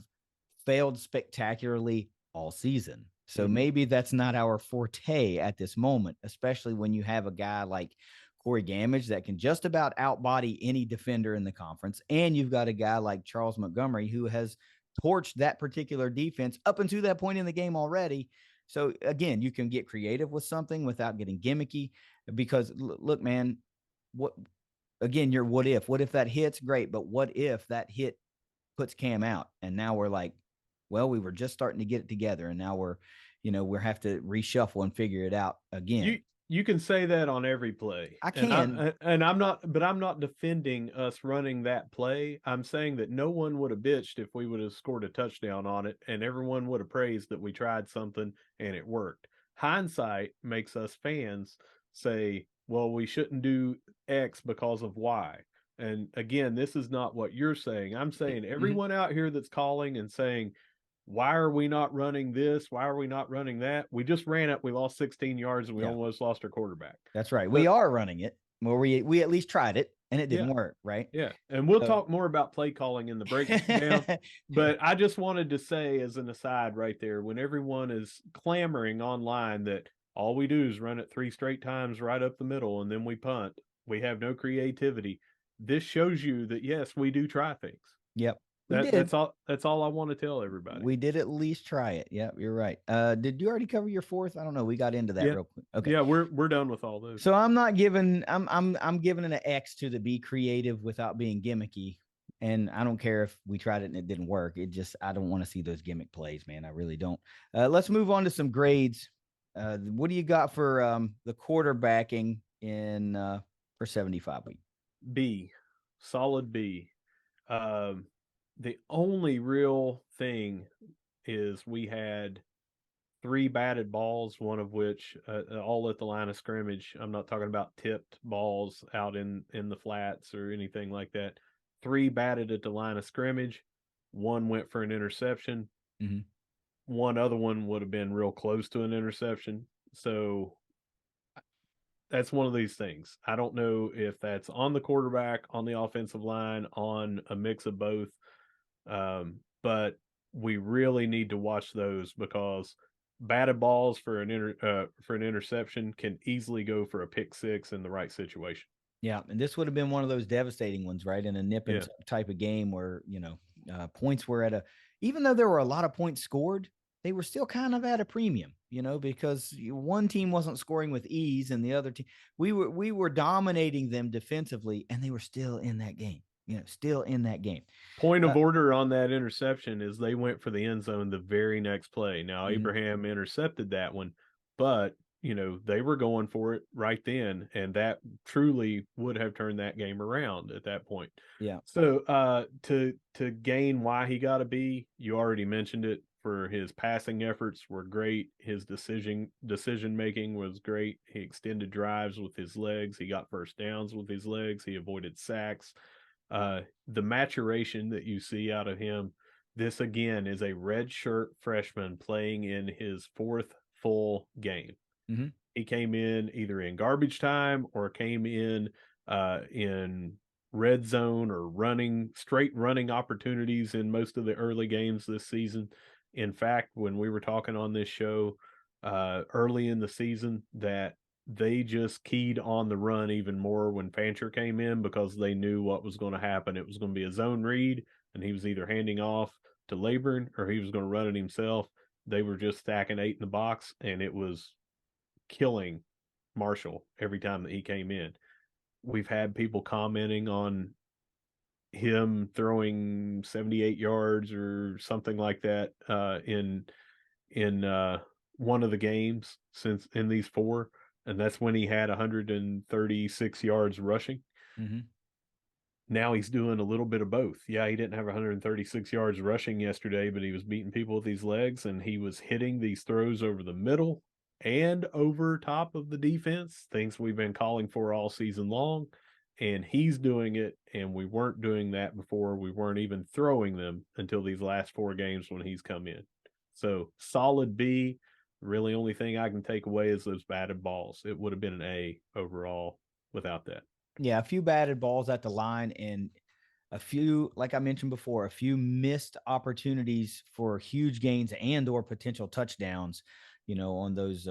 failed spectacularly all season. So Mm-hmm. maybe that's not our forte at this moment, especially when you have a guy like Corey Gamage that can just about outbody any defender in the conference. And you've got a guy like Charles Montgomery who has torched that particular defense up until that point in the game already. So again, you can get creative with something without getting gimmicky because look, man, what again, your what if that hits great, but what if that hit puts Cam out and now we're like, well, we were just starting to get it together and now we're have to reshuffle and figure it out again. You can say that on every play. I can. I'm not defending us running that play. I'm saying that no one would have bitched if we would have scored a touchdown on it and everyone would have praised that we tried something and it worked. Hindsight makes us fans say, well, we shouldn't do X because of Y. And again, this is not what you're saying. I'm saying everyone out here that's calling and saying, why are we not running this? Why are we not running that? We just ran it. We lost 16 yards and we almost lost our quarterback. That's right. We are running it. Well, we at least tried it and it didn't work, right? Yeah. And we'll talk more about play calling in the breakdown. But I just wanted to say as an aside right there, when everyone is clamoring online that all we do is run it 3 straight times right up the middle and then we punt, we have no creativity. This shows you that, yes, we do try things. Yep. That's all I want to tell everybody. We did at least try it. Yeah, you're right. Did you already cover your fourth? I don't know. We got into that real quick. Okay. Yeah, we're done with all those. So I'm giving an X to the be creative without being gimmicky. And I don't care if we tried it and it didn't work. I don't want to see those gimmick plays, man. I really don't. Let's move on to some grades. What do you got for the quarterbacking for 75 week? B, solid B. The only real thing is we had 3 batted balls, one of which all at the line of scrimmage. I'm not talking about tipped balls out in the flats or anything like that. 3 batted at the line of scrimmage. 1 went for an interception. Mm-hmm. One other one would have been real close to an interception. So that's one of these things. I don't know if that's on the quarterback, on the offensive line, on a mix of both. But we really need to watch those because batted balls for an interception can easily go for a pick six in the right situation. Yeah, and this would have been one of those devastating ones, right? In a nip and type of game where points were even though there were a lot of points scored, they were still kind of at a premium, because one team wasn't scoring with ease and the other team we were dominating them defensively, and they were still in that game. Still in that game. Point of order on that interception is they went for the end zone the very next play. Now, Abraham intercepted that one, but, they were going for it right then, and that truly would have turned that game around at that point. Yeah. So to gain why he got a B, you already mentioned it. For his passing efforts were great. His decision making was great. He extended drives with his legs. He got first downs with his legs. He avoided sacks. The maturation that you see out of him, this again is a redshirt freshman playing in his 4th full game. Mm-hmm. He came in either in garbage time or came in red zone or straight running opportunities in most of the early games this season. In fact, when we were talking on this show early in the season, that they just keyed on the run even more when Fancher came in because they knew what was going to happen. It was going to be a zone read, and he was either handing off to Laburn or he was going to run it himself. They were just stacking 8 in the box, and it was killing Marshall every time that he came in. We've had people commenting on him throwing 78 yards or something like that in one of the games since in these 4, and that's when he had 136 yards rushing. Mm-hmm. Now he's doing a little bit of both. Yeah, he didn't have 136 yards rushing yesterday, but he was beating people with these legs, and he was hitting these throws over the middle and over top of the defense, things we've been calling for all season long. And he's doing it, and we weren't doing that before. We weren't even throwing them until these last 4 games when he's come in. So solid B. Really only thing I can take away is those batted balls. It would have been an A overall without that. Yeah, a few batted balls at the line and a few, like I mentioned before, a few missed opportunities for huge gains and or potential touchdowns, on those,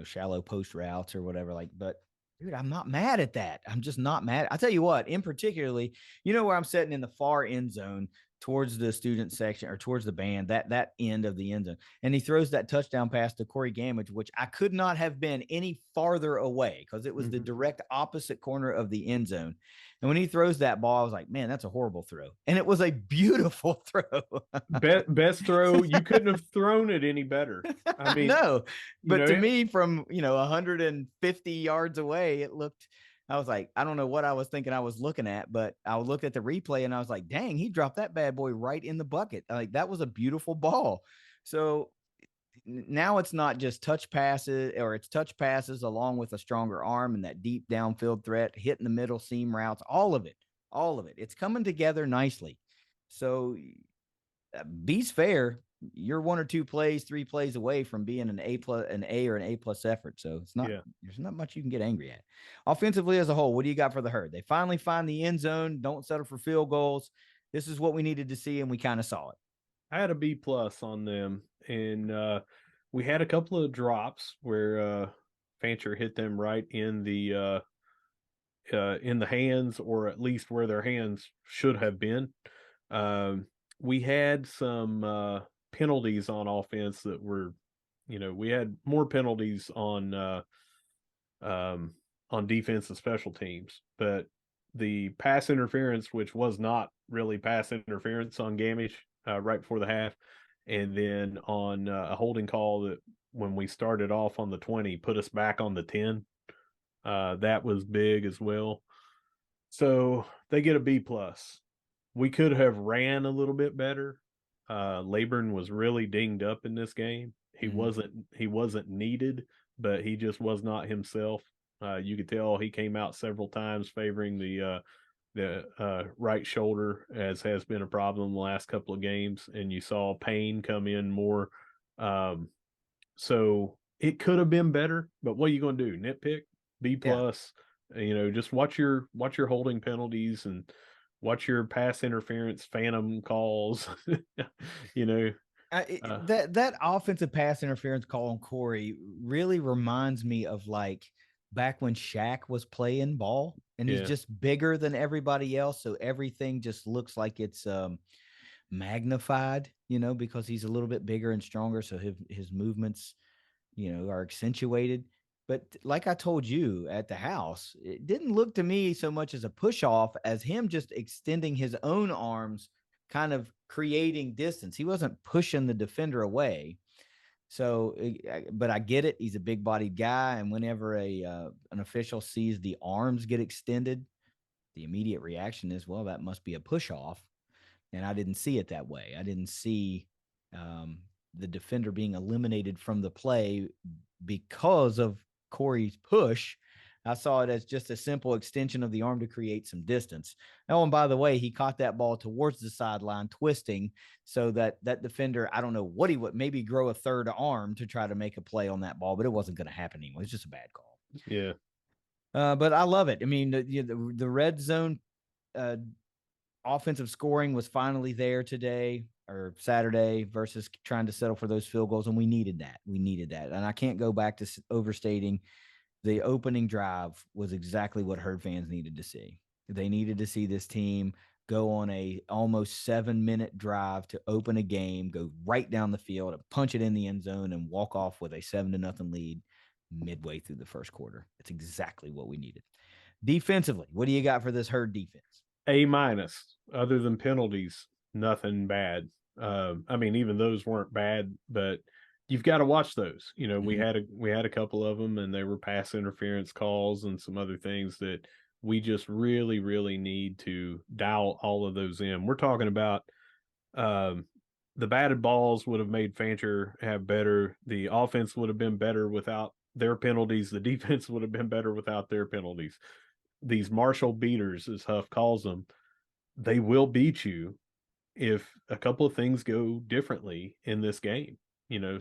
shallow post routes or whatever. But Dude, I'm not mad at that. I'm just not mad. I'll tell you what, in particularly, where I'm sitting in the far end zone towards the student section or towards the band, that end of the end zone. And he throws that touchdown pass to Corey Gamage, which I could not have been any farther away because it was the direct opposite corner of the end zone. And when he throws that ball, I was like, man, that's a horrible throw. And it was a beautiful throw. Best throw. You couldn't have thrown it any better. I mean, No, you but know, to me, from 150 yards away, it looked. I was like, I don't know what I was thinking I was looking at, but I looked at the replay and I was like, dang, he dropped that bad boy right in the bucket. Like that was a beautiful ball. So now it's not just touch passes, or it's touch passes along with a stronger arm and that deep downfield threat, hitting the middle seam routes, all of it, all of it. It's coming together nicely. So Be's fair. You're one or two plays, three plays away from being an A plus, an A or an A plus effort. So yeah. there's not much you can get angry at. Offensively as a whole, what do you got for the Herd? They finally find the end zone, don't settle for field goals. This is what we needed to see, and we kind of saw it. I had a B plus on them, and we had a couple of drops where Fancher hit them right in the hands, or at least where their hands should have been. We had some penalties on offense that were, we had more penalties on defense and special teams, but the pass interference, which was not really pass interference on Gamage right before the half, and then on a holding call that when we started off on the 20 put us back on the 10. That was big as well. So they get a B plus. We could have ran a little bit better. Laburn was really dinged up in this game. He wasn't needed, but he just was not himself. You could tell he came out several times favoring the right shoulder, as has been a problem the last couple of games, and you saw Payne come in more. So it could have been better, but what are you going to do? Nitpick? B Yeah. plus. Just watch your holding penalties and watch your pass interference phantom calls. That offensive pass interference call on Corey really reminds me of like back when Shaq was playing ball, and he's Yeah. just bigger than everybody else, so everything just looks like it's magnified, because he's a little bit bigger and stronger, so his movements, are accentuated. But like I told you at the house, it didn't look to me so much as a push off as him just extending his own arms, kind of creating distance. He wasn't pushing the defender away. So, but I get it. He's a big bodied guy. And whenever an official sees the arms get extended, the immediate reaction is, well, that must be a push off. And I didn't see it that way. I didn't see the defender being eliminated from the play because of Corey's push. I saw it as just a simple extension of the arm to create some distance. Oh, and by the way, he caught that ball towards the sideline, twisting, so that defender, I don't know what he would, maybe grow a third arm to try to make a play on that ball, but it wasn't going to happen anyway. It's just a bad call. Yeah. But I love it. I mean, the red zone offensive scoring was finally there today or Saturday versus trying to settle for those field goals. And we needed that. And I can't go back to overstating the opening drive was exactly what Herd fans needed to see. They needed to see this team go on a almost 7-minute drive to open a game, go right down the field and punch it in the end zone and walk off with a 7-0 lead midway through the first quarter. It's exactly what we needed. Defensively, what do you got for this Herd defense? A minus. Other than penalties, nothing bad. I mean, even those weren't bad, but you've got to watch those. We had a couple of them, and they were pass interference calls and some other things that we just really, really need to dial all of those in. We're talking about the batted balls would have made Fancher have better. The offense would have been better without their penalties. The defense would have been better without their penalties. These Marshall beaters, as Huff calls them, they will beat you if a couple of things go differently in this game,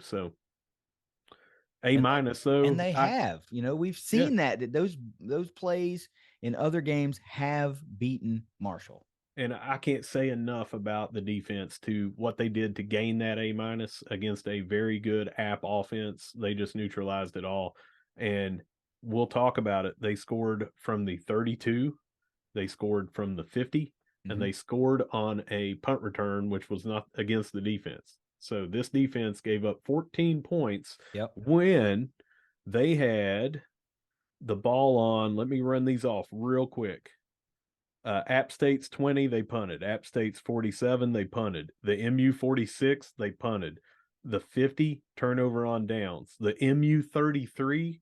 so A minus. So and they have, we've seen that those plays in other games have beaten Marshall. And I can't say enough about the defense to what they did to gain that A minus against a very good App offense. They just neutralized it all. And we'll talk about it. They scored from the 32, they scored from the 50, and Mhm. they scored on a punt return, which was not against the defense. So this defense gave up 14 points Yep. when they had the ball on. Let me run these off real quick. App State's 20, they punted. App State's 47, they punted. The MU 46, they punted. The 50, turnover on downs. The MU 33,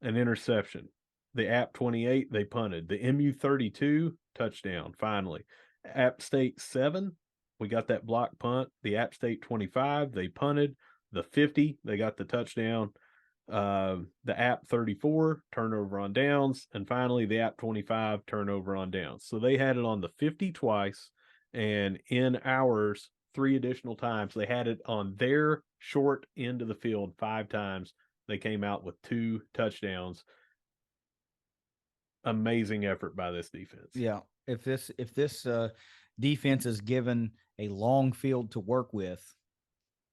an interception. The App 28, they punted. The MU 32, touchdown, finally. App State 7, we got that block punt. The App State 25, they punted. The 50, they got the touchdown. The App 34, turnover on downs. And finally, the App 25, turnover on downs. So they had it on the 50 twice. And in ours, 3 additional times, they had it on their short end of the field 5 times. They came out with 2 touchdowns. Amazing effort by this defense. Yeah. If this defense is given a long field to work with,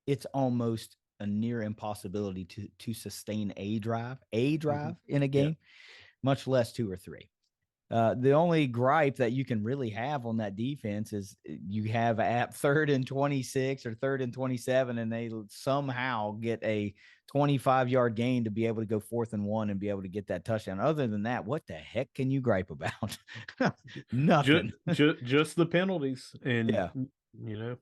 it's almost a near impossibility to sustain a drive Mm-hmm. in a Yeah. game, much less 2 or 3. The only gripe that you can really have on that defense is you have at 3rd and 26 or 3rd and 27, and they somehow get a 25-yard gain to be able to go 4th and 1 and be able to get that touchdown. Other than that, what the heck can you gripe about? Nothing. Just the penalties. And, Yeah. you know,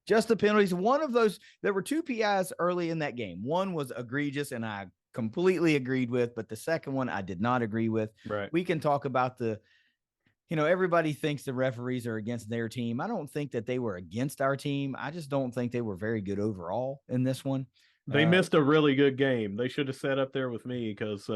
Just the penalties. One of those, there were 2 PIs early in that game. One was egregious, and I completely agreed with, but the second one I did not agree with. right. We can talk about everybody thinks the referees are against their team. I don't think that they were against our team. I just don't think they were very good overall in this one. They missed a really good game. They should have sat up there with me because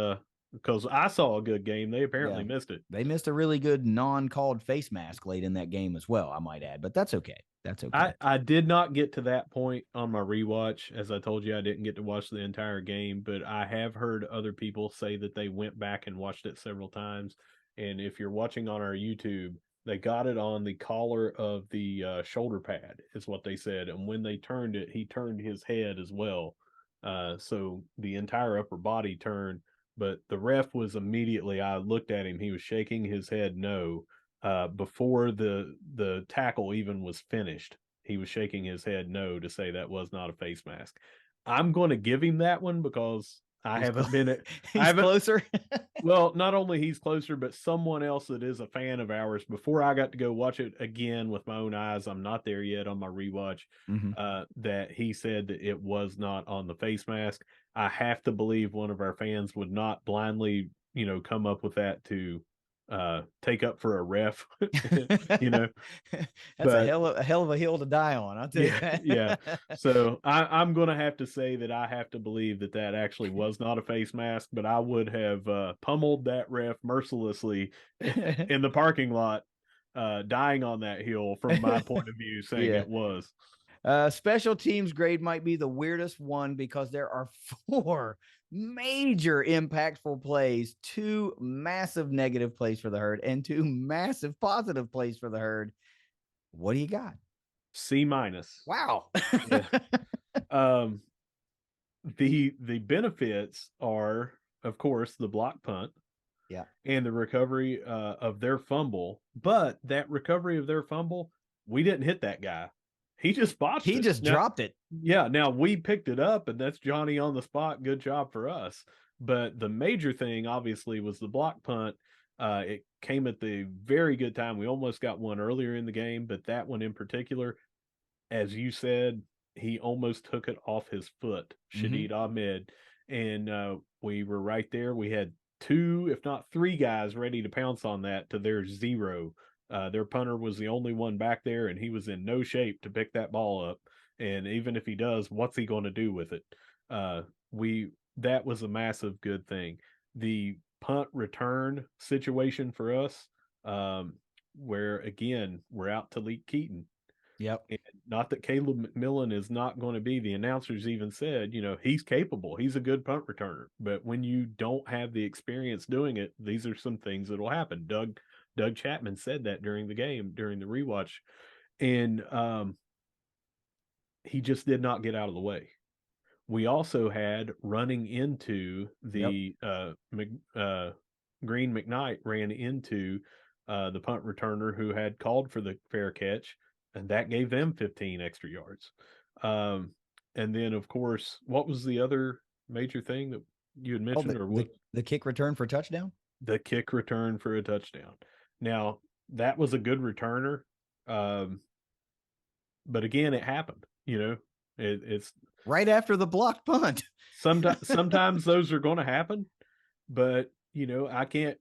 I saw a good game. They Yeah, apparently missed it. they missed a really good non-called face mask late in that game as well, I might add, but that's okay. That's okay. I did not get to that point on my rewatch. As I told you, I didn't get to watch the entire game, but I have heard other people say that they went back and watched it several times. And if you're watching on our YouTube, they got it on the collar of the shoulder pad, is what they said. And when they turned it, he turned his head as well. So the entire upper body turned, but the ref was immediately, I looked at him, he was shaking his head no. Before the tackle even was finished, he was shaking his head no to say that was not a face mask. I'm going to give him that one because I He's haven't been at, I he's haven't, closer. well, not only he's closer, but someone else that is a fan of ours. Before I got to go watch it again with my own eyes, I'm not there yet on my rewatch. Mm-hmm. That he said that it was not on the face mask. I have to believe one of our fans would not blindly, come up with that to take up for a ref, you know. That's But a hell of a hill to die on. I'll tell you yeah, yeah. that. So I'm going to have to say that I have to believe that that actually was not a face mask, but I would have pummeled that ref mercilessly in the parking lot, dying on that hill from my point of view, saying Yeah. it was. Special teams grade might be the weirdest one because there are 4 major impactful plays, 2 massive negative plays for the herd, and 2 massive positive plays for the herd. What do you got? C minus. Wow. Yeah. Um, the benefits are, of course, the block punt Yeah. and the recovery of their fumble. But that recovery of their fumble, we didn't hit that guy. He just botched He it. just Now, dropped it. yeah, now we picked it up, and that's Johnny on the spot. Good job for us. But the major thing, obviously, was the block punt. It came at the very good time. We almost got one earlier in the game, but that one in particular, as you said, he almost took it off his foot, Mm-hmm. Shadid Ahmed. And we were right there. We had 2, if not 3 guys ready to pounce on that to their 0. Their punter was the only one back there, and he was in no shape to pick that ball up. And even if he does, what's he going to do with it? We That was a massive good thing. The punt return situation for us, where again we're out Talik Keaton. Yep. And not that Caleb McMillan is not going to be. The announcers even said, he's capable. He's a good punt returner. But when you don't have the experience doing it, these are some things that will happen. Doug Chapman said that during the game, during the rewatch. And he just did not get out of the way. we also had running into Yep. the Green McKnight ran into the punt returner who had called for the fair catch, and that gave them 15 extra yards. Um, and then, of course, what was the other major thing that you had Oh, mentioned, the or the, what? the kick return for touchdown. The kick return for a touchdown. Now, that was a good returner. Um, but again, it happened. It's Right after the blocked punt. sometimes those are going to happen, but I can't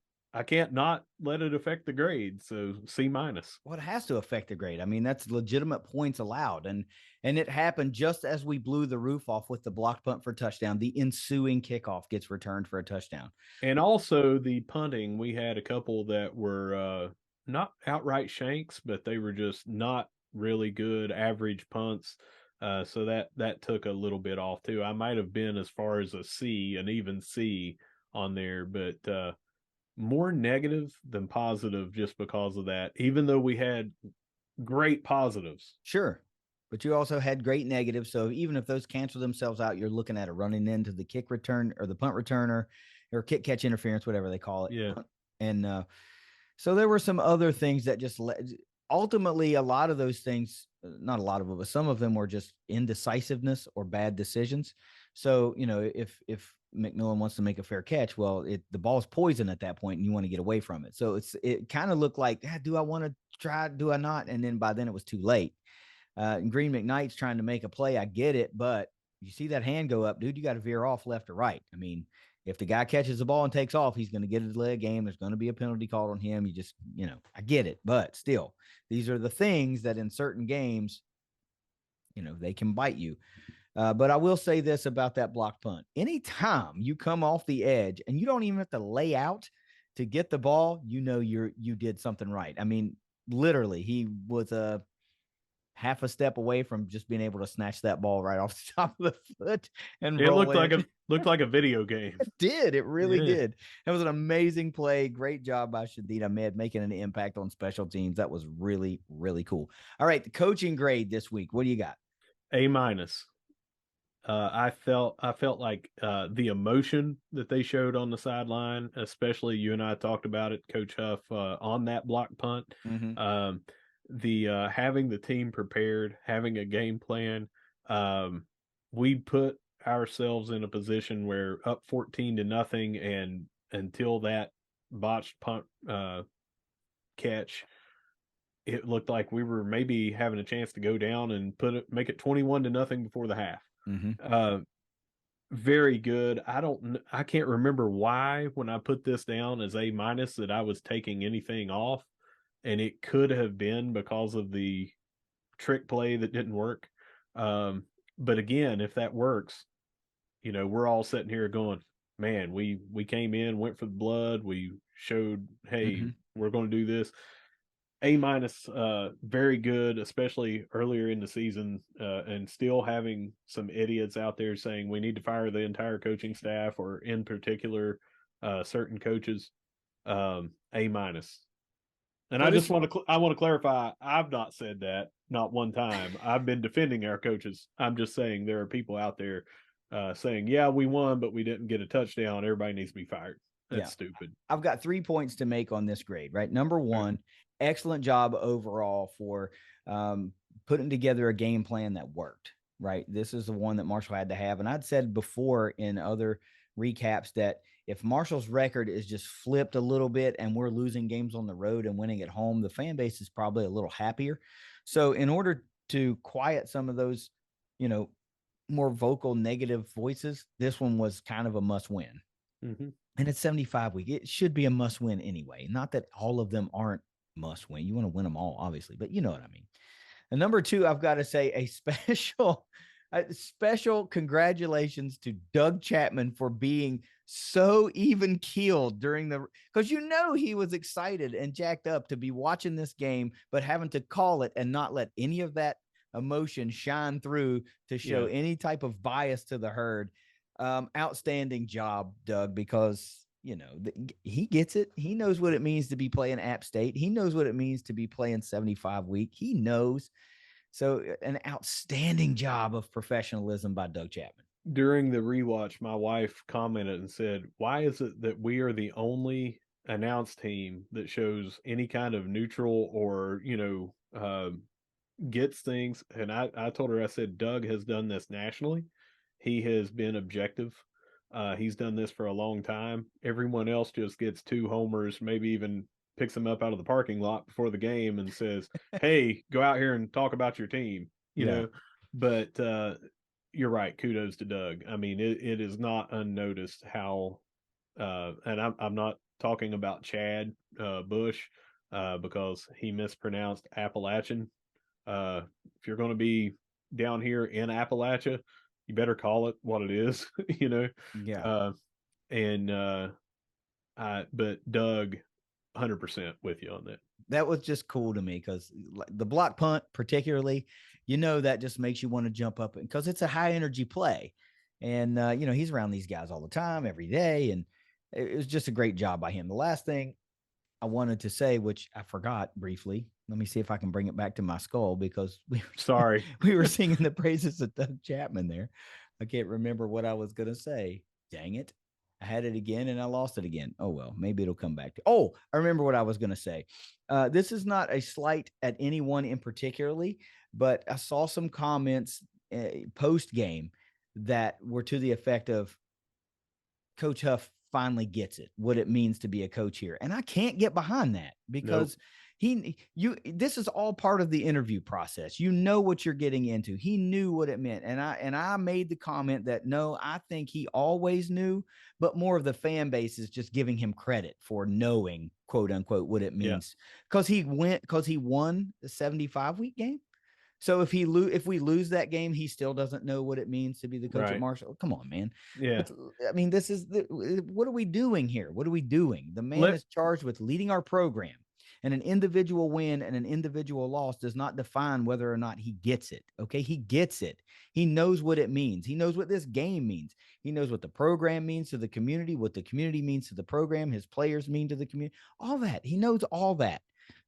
not let it affect the grade. So C minus. Well, it has to affect the grade. I mean, that's legitimate points allowed, and it happened just as we blew the roof off with the blocked punt for touchdown. The ensuing kickoff gets returned for a touchdown. And also the punting, we had a couple that were not outright shanks, but they were just not really good average punts. So that took a little bit off too. I might have been as far as a C, an even C on there, but more negative than positive just because of that. Even though we had great positives. Sure. But you also had great negatives. So even if those cancel themselves out, you're looking at a running into the kick return or the punt returner or kick catch interference, whatever they call it. Yeah. And so there were some other things that just ultimately a lot of those things, not a lot of them, but some of them were just indecisiveness or bad decisions. So, if McMillan wants to make a fair catch, well, the ball's poison at that point and you want to get away from it. So it kind of looked like, do I want to try? Do I not? And then by then it was too late. And Green McKnight's trying to make a play. I get it, but you see that hand go up, dude, you got to veer off left or right. I mean, if the guy catches the ball and takes off, he's going to get a leg game. There's going to be a penalty called on him. You just, I get it, but still, these are the things that in certain games, they can bite you. But I will say this about that block punt. Anytime you come off the edge and you don't even have to lay out to get the ball, you did something right. I mean, literally, he was a half a step away from just being able to snatch that ball right off the top of the foot and It roll looked like in. a video game. It did. It really Yeah. did. It was an amazing play. Great job by Shadid Ahmed making an impact on special teams. That was really, really cool. All right. The coaching grade this week. What do you got? A minus. I felt like the emotion that they showed on the sideline, especially you and I talked about it, Coach Huff, on that block punt. Mm-hmm. Um, the having the team prepared, having a game plan. We put ourselves in a position where up 14-0, and until that botched punt catch, it looked like we were maybe having a chance to go down and make it 21-0 before the half. Mm-hmm. Uh, very good. I can't remember why when I put this down as A minus that I was taking anything off, and it could have been because of the trick play that didn't work. But again, if that works, we're all sitting here going, man, we came in, went for the blood, we showed, hey, Mm-hmm. we're going to do this. A minus, very good, especially earlier in the season, and still having some idiots out there saying we need to fire the entire coaching staff, or in particular, certain coaches. A minus. And So I just this, want to clarify, I've not said that, not one time. I've been defending our coaches. I'm just saying there are people out there saying, yeah, we won, but we didn't get a touchdown. Everybody needs to be fired. yeah, That's stupid. I've got 3 points to make on this grade, right? Number Okay. one, excellent job overall for putting together a game plan that worked, right? This is the one that Marshall had to have. And I'd said before in other recaps that if Marshall's record is just flipped a little bit and we're losing games on the road and winning at home, the fan base is probably a little happier. So in order to quiet some of those, more vocal negative voices, this one was kind of a must win. Mm-hmm. And it's 75 week. It should be a must win anyway. Not that all of them aren't must win. You want to win them all, obviously, but you know what I mean. And number two, I've got to say a special congratulations to Doug Chapman for being so even keeled during because he was excited and jacked up to be watching this game, but having to call it and not let any of that emotion shine through to show Yeah. any type of bias to the herd. Outstanding job, Doug, because he gets it. He knows what it means to be playing App State. He knows what it means to be playing 75 week. He knows. So an outstanding job of professionalism by Doug Chapman. During the rewatch, my wife commented and said, "Why is it that we are the only announced team that shows any kind of neutral or gets things?" And I told her, I said, Doug has done this nationally. He has been objective. He's done this for a long time. Everyone else just gets two homers, maybe even picks them up out of the parking lot before the game and says, "Hey, go out here and talk about your team." You Yeah. know, but you're right. Kudos to Doug. I mean, it is not unnoticed how, and I'm not talking about Chad Bush because he mispronounced Appalachian. Uh, if you're going to be down here in Appalachia, you better call it what it is, you know. Yeah. Uh, and but Doug, 100% with you on that. That was just cool to me because the block punt, particularly, that just makes you want to jump up because it's a high energy play. And, he's around these guys all the time, every day. And it was just a great job by him. The last thing I wanted to say, which I forgot briefly, let me see if I can bring it back to my skull because Sorry. we were singing the praises of Doug Chapman there. I can't remember what I was going to say. Dang it. I had it again and I lost it again. Oh, well, maybe it'll come back. Oh, I remember what I was going to say. This is not a slight at anyone in particularly, but I saw some comments post game that were to the effect of Coach Huff finally gets it, what it means to be a coach here. And I can't get behind that Nope. because this is all part of the interview process. You know what you're getting into. He knew what it meant. And I made the comment that no, I think he always knew, but more of the fan base is just giving him credit for knowing, quote unquote, what it Yeah. means. Because he won the 75-week game. So if we lose that game, he still doesn't know what it means to be the coach at Right. Marshall. Come on, man. Yeah. I mean, this is what are we doing here? What are we doing? The man Let is charged with leading our program, and an individual win and an individual loss does not define whether or not he gets it. Okay, he gets it. He knows what it means. He knows what this game means. He knows what the program means to the community, what the community means to the program, his players mean to the community. All that. He knows all that.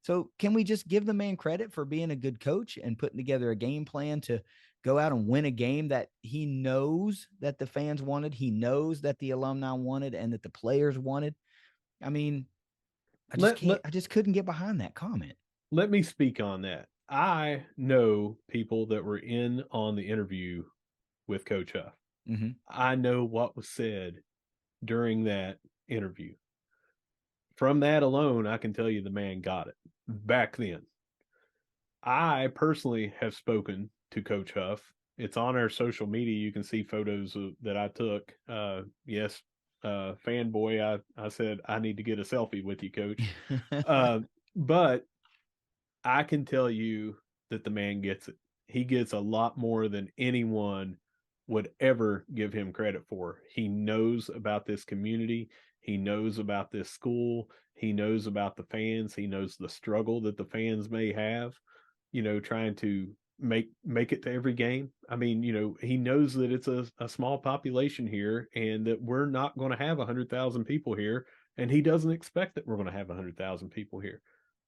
So can we just give the man credit for being a good coach and putting together a game plan to go out and win a game that he knows that the fans wanted, he knows that the alumni wanted, and that the players wanted? I mean, I just let can't. let I just couldn't get behind that comment. let me speak on that. I know people that were in on the interview with Coach Huff. Mm-hmm. I know what was said during that interview. From that alone, I can tell you the man got it back then. I personally have spoken to Coach Huff. It's on our social media. You can see photos that I took. Yes, fanboy. I said I need to get a selfie with you, Coach. Uh, but I can tell you that the man gets it. He gets a lot more than anyone would ever give him credit for. He knows about this community. He knows about this school. He knows about the fans. He knows the struggle that the fans may have, trying to make it to every game. I mean, he knows that it's a small population here and that we're not going to have 100,000 people here. And he doesn't expect that we're going to have 100,000 people here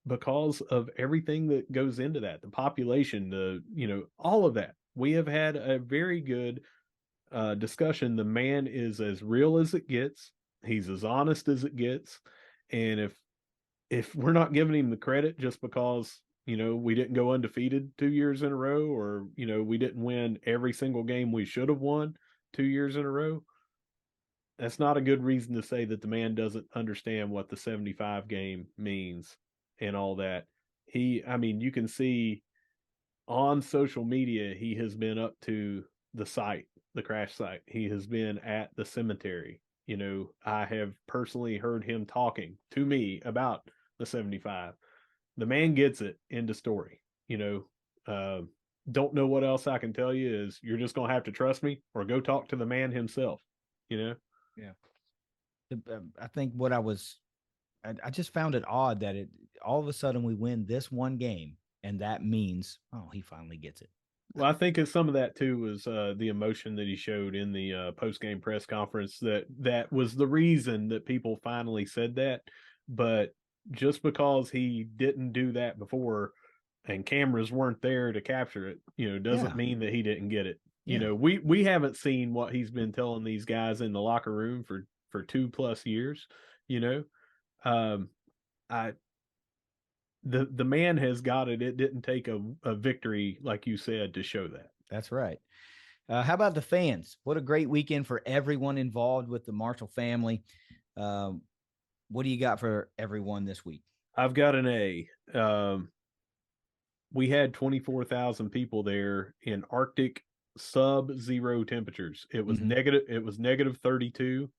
because of everything that goes into that, the population, all of that. We have had a very good discussion. The man is as real as it gets. He's as honest as it gets. And if we're not giving him the credit just because we didn't go undefeated 2 years in a row, or we didn't win every single game we should have won 2 years in a row, that's not a good reason to say that the man doesn't understand what the 75 game means and all that. I mean, you can see on social media, he has been up to the site, the crash site. He has been at the cemetery. I have personally heard him talking to me about the 75. The man gets it. End of story. Don't know what else I can tell you. Is you're just going to have to trust me or go talk to the man himself. you know Yeah. I think I just found it odd that all of a sudden we win this one game, and that means, oh, he finally gets it. well, I think some of that too was the emotion that he showed in the post game press conference. That was the reason that people finally said that. But just because he didn't do that before and cameras weren't there to capture it, doesn't Yeah. mean that he didn't get it. You Yeah, know, we haven't seen what he's been telling these guys in the locker room for 2+ years. You know, um, I the man has got it. It didn't take a victory like you said to show that. that's right. How about the fans? What a great weekend for everyone involved with the Marshall family. Um, what do you got for everyone this week? I've got an A. We had 24,000 people there in Arctic sub-zero temperatures. It was Mm-hmm. negative. It was negative 32.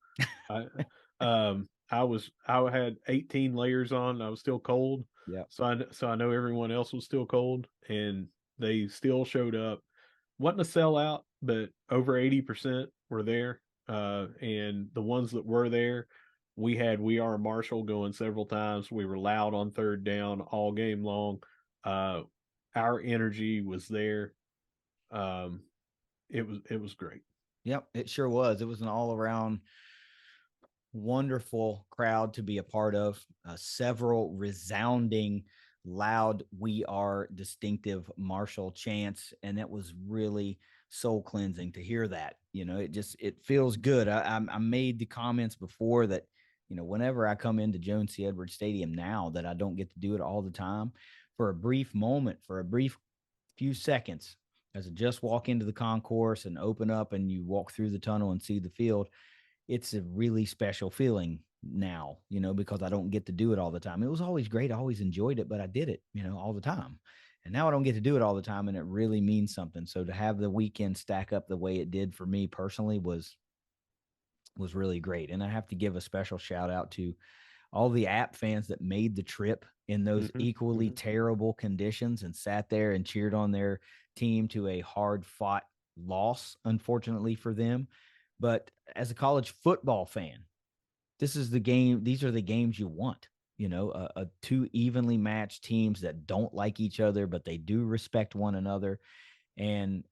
I I had 18 layers on. I was still cold. Yep. So I know everyone else was still cold, and they still showed up. Wasn't a sellout, but over 80% were there. And the ones that were there, we had "We Are Marshall" going several times. We were loud on third down all game long. Uh, our energy was there. Um, it was great. Yep. It sure was. It was an all around wonderful crowd to be a part of. Several resounding, loud, "We Are" distinctive Marshall chants, and it was really soul cleansing to hear that. It feels good. I made the comments before that whenever I come into Joan C. Edwards Stadium now, that I don't get to do it all the time. For a brief moment, for a brief few seconds, as I just walk into the concourse and open up, and you walk through the tunnel and see the field, it's a really special feeling now, because I don't get to do it all the time. It was always great. I always enjoyed it, but I did it, all the time. And now I don't get to do it all the time, and it really means something. So to have the weekend stack up the way it did for me personally was really great. And I have to give a special shout out to all the App fans that made the trip in those Hmm. equally Hmm. terrible conditions and sat there and cheered on their team to a hard fought loss, unfortunately for them. But as a college football fan, this is the game. These are the games you want. Two evenly matched teams that don't like each other, but they do respect one another, and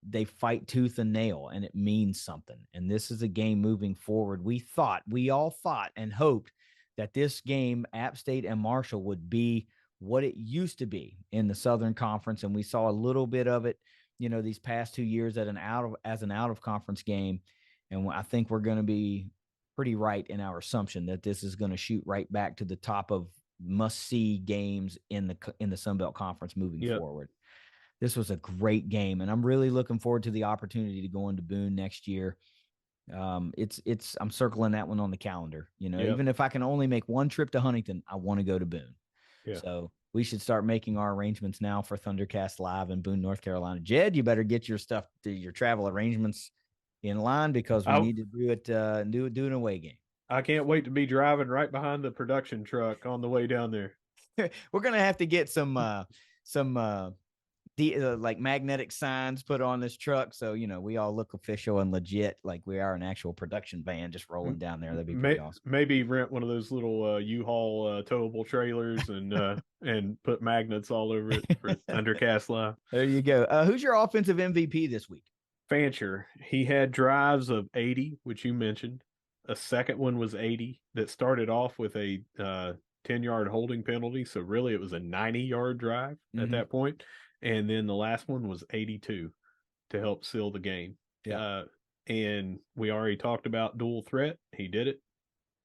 they fight tooth and nail, and it means something. And this is a game moving forward. We all thought and hoped that this game, App State and Marshall, would be what it used to be in the Southern Conference, and we saw a little bit of it, these past 2 years as an out of conference game. And I think we're going to be pretty right in our assumption that this is going to shoot right back to the top of must see games in the Sun Belt Conference moving Yep. forward. This was a great game, and I'm really looking forward to the opportunity to go into Boone next year. It's I'm circling that one on the calendar. Yep. Even if I can only make one trip to Huntington, I want to go to Boone. Yeah. So we should start making our arrangements now for ThunderCast Live in Boone, North Carolina. Jed, you better get your stuff, your travel arrangements in line, because we I need to do it. Do an away game. I can't wait to be driving right behind the production truck on the way down there. We're gonna have to get some like magnetic signs put on this truck, so we all look official and legit, like we are an actual production van just rolling down there. That'd be pretty awesome. Maybe rent one of those little U-Haul towable trailers and put magnets all over it for ThunderCast Live. There you go. Who's your offensive MVP this week? Fancher, he had drives of 80, which you mentioned. A second one was 80 that started off with a 10-yard holding penalty. So really it was a 90-yard drive at Mm-hmm. that point. And then the last one was 82 to help seal the game. Yeah. And we already talked about dual threat. He did it.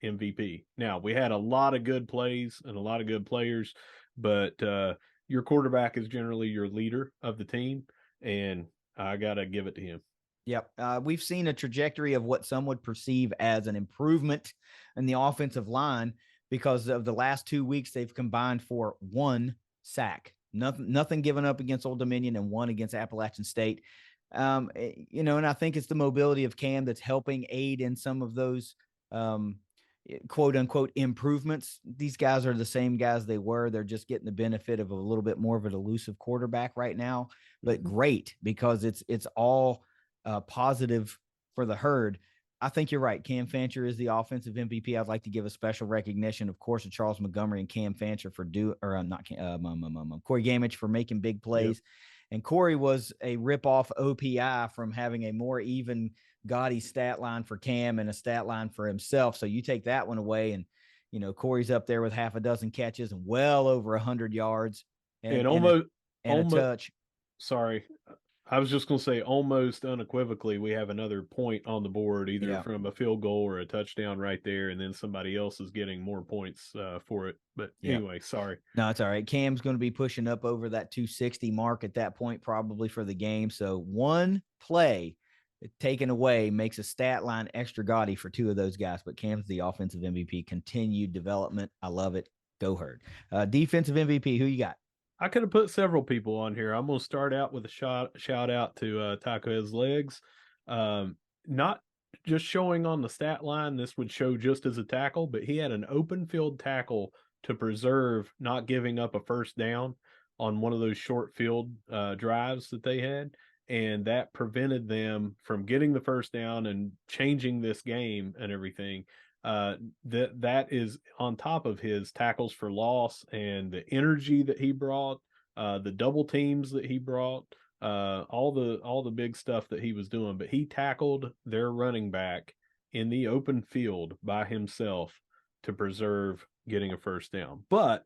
MVP. Now, we had a lot of good plays and a lot of good players, but your quarterback is generally your leader of the team, and I got to give it to him. Yep. We've seen a trajectory of what some would perceive as an improvement in the offensive line because of the last 2 weeks. They've combined for one sack, nothing given up against Old Dominion, and one against Appalachian State. And I think it's the mobility of Cam that's helping aid in some of those quote unquote improvements. These guys are the same guys they were. They're just getting the benefit of a little bit more of an elusive quarterback right now, but great, because it's all positive for the herd. I think you're right. Cam Fancher is the offensive MVP. I'd like to give a special recognition, of course, to Charles Montgomery and Cam Fancher for Corey Gamage for making big plays. Yep. And Corey was a rip-off OPI from having a more even, gaudy stat line for Cam and a stat line for himself. So you take that one away, and Corey's up there with half a dozen catches and well over 100 yards and And and a, almost, and a almost, touch. sorry, I was just going to say almost unequivocally, we have another point on the board, either Yeah. from a field goal or a touchdown right there, and then somebody else is getting more points for it. But Yeah. anyway, sorry. No, it's all right. Cam's going to be pushing up over that 260 mark at that point, probably for the game. So one play taken away makes a stat line extra gaudy for two of those guys. But Cam's the offensive MVP. Continued development. I love it. Go Herd. Defensive MVP. Who you got? I could have put several people on here. I'm going to start out with a shout out to Taco's legs. Not just showing on the stat line, this would show just as a tackle, but he had an open field tackle to preserve not giving up a first down on one of those short field drives that they had. And that prevented them from getting the first down and changing this game and everything. That is on top of his tackles for loss and the energy that he brought, the double teams that he brought, all the big stuff that he was doing. But he tackled their running back in the open field by himself to preserve getting a first down. But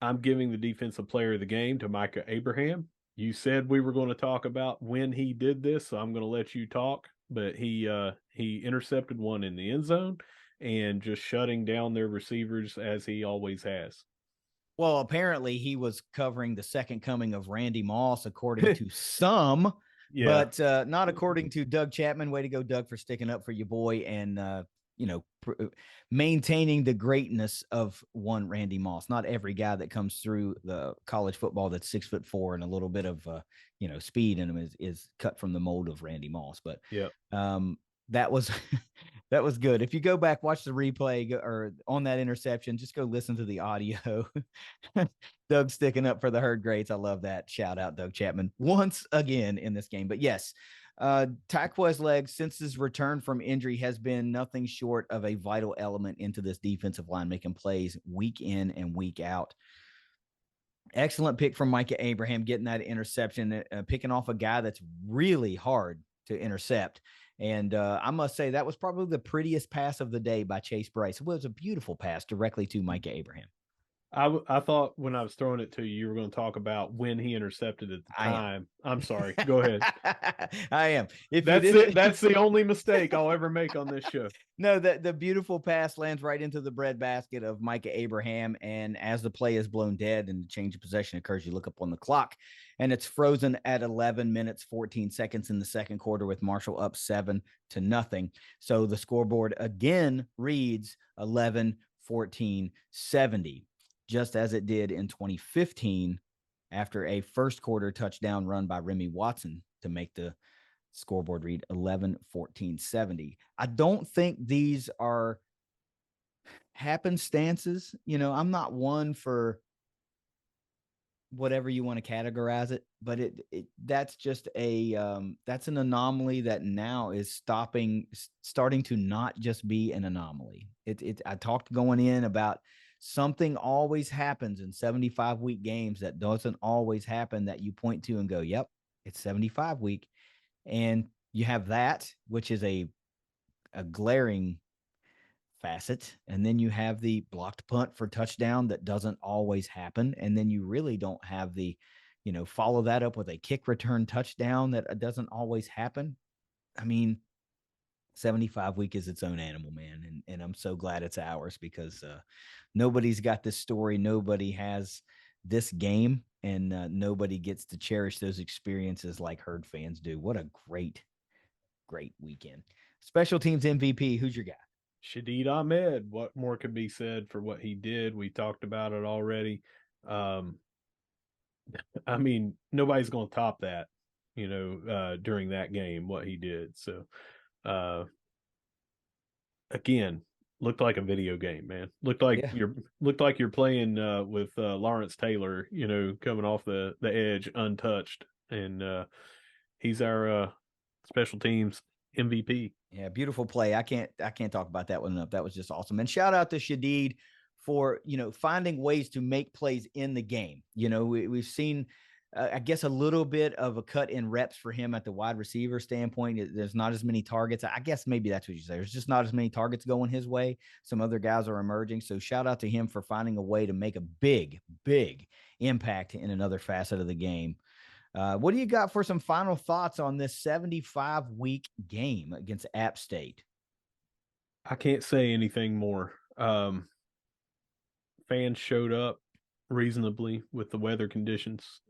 I'm giving the defensive player of the game to Micah Abraham. You said we were going to talk about when he did this, so I'm going to let you talk. But he intercepted one in the end zone and just shutting down their receivers as he always has. Well, apparently he was covering the second coming of Randy Moss, according to some, Yeah. but not according to Doug Chapman. Way to go, Doug, for sticking up for your boy and maintaining the greatness of one Randy Moss. Not every guy that comes through the college football that's 6'4" and a little bit of speed in him is cut from the mold of Randy Moss. But Yeah. That was that was good. If you go back, watch the replay or on that interception, just go listen to the audio. Doug sticking up for the Herd greats. I love that. Shout out Doug Chapman once again in this game. But yes, Taquez Legs, since his return from injury, has been nothing short of a vital element into this defensive line, making plays week in and week out. Excellent pick from Micah Abraham, getting that interception, picking off a guy that's really hard to intercept. And I must say that was probably the prettiest pass of the day by Chase Bryce. It was a beautiful pass directly to Micah Abraham. I thought when I was throwing it to you, you were going to talk about when he intercepted at the I am. time. I'm sorry. Go ahead. I am. If you That's it. did, That's the only mistake I'll ever make on this show. no, the beautiful pass lands right into the breadbasket of Micah Abraham. And as the play is blown dead and the change of possession occurs, you look up on the clock and it's frozen at 11 minutes, 14 seconds in the second quarter with Marshall up 7-0. So the scoreboard again reads 11-14-70, just as it did in 2015 after a first quarter touchdown run by Remy Watson to make the scoreboard read 11-14-70. I don't think these are happenstances. I'm not one for whatever you want to categorize it, but that's just that's an anomaly that now is starting to not just be an anomaly. I talked going in about something always happens in 75-week games that doesn't always happen, that you point to and go, yep, it's 75 week. And you have that, which is a glaring facet. And then you have the blocked punt for touchdown that doesn't always happen. And then you really don't have the, follow that up with a kick return touchdown that doesn't always happen. I mean, 75 week is its own animal, man. And I'm so glad it's ours because nobody's got this story. Nobody has this game, and nobody gets to cherish those experiences like Herd fans do. What a great weekend. Special teams MVP, who's your guy? Shadid Ahmed. What more could be said for what he did? We talked about it already. I mean, nobody's going to top that, during that game, what he did. So, again, looked like a video game, man. Looked like you're playing with Lawrence Taylor, coming off the edge untouched, and he's our special teams MVP. Yeah, beautiful play. I can't talk about that one enough. That was just awesome. And shout out to Shadid for finding ways to make plays in the game. We've seen I guess a little bit of a cut in reps for him at the wide receiver standpoint. There's not as many targets. I guess maybe that's what you say. There's just not as many targets going his way. Some other guys are emerging. So shout out to him for finding a way to make a big impact in another facet of the game. What do you got for some final thoughts on this 75-week game against App State? I can't say anything more. Fans showed up reasonably with the weather conditions.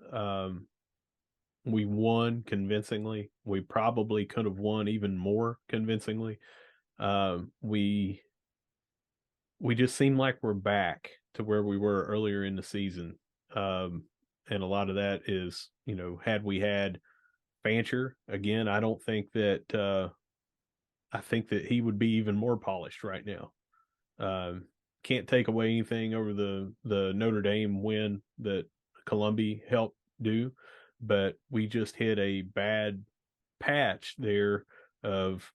We won convincingly. We probably could have won even more convincingly. We just seem like we're back to where we were earlier in the season. And a lot of that is, had we had Fancher again, I don't think that I think that he would be even more polished right now. Can't take away anything over the Notre Dame win that Columbia helped do, but we just hit a bad patch there of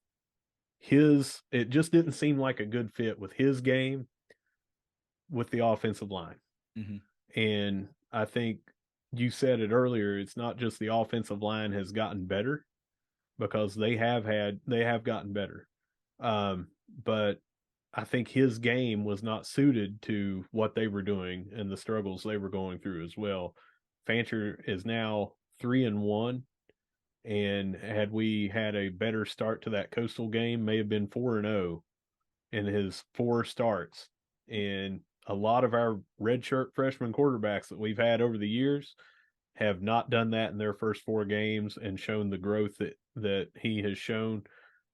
his. It just didn't seem like a good fit with his game with the offensive line. Mm-hmm. And I think you said it earlier, it's not just the offensive line has gotten better, because they have gotten better. But I think his game was not suited to what they were doing and the struggles they were going through as well. Fancher is now 3-1, and had we had a better start to that Coastal game, may have been 4-0 in his 4 starts. And a lot of our redshirt freshman quarterbacks that we've had over the years have not done that in their first 4 games and shown the growth that he has shown.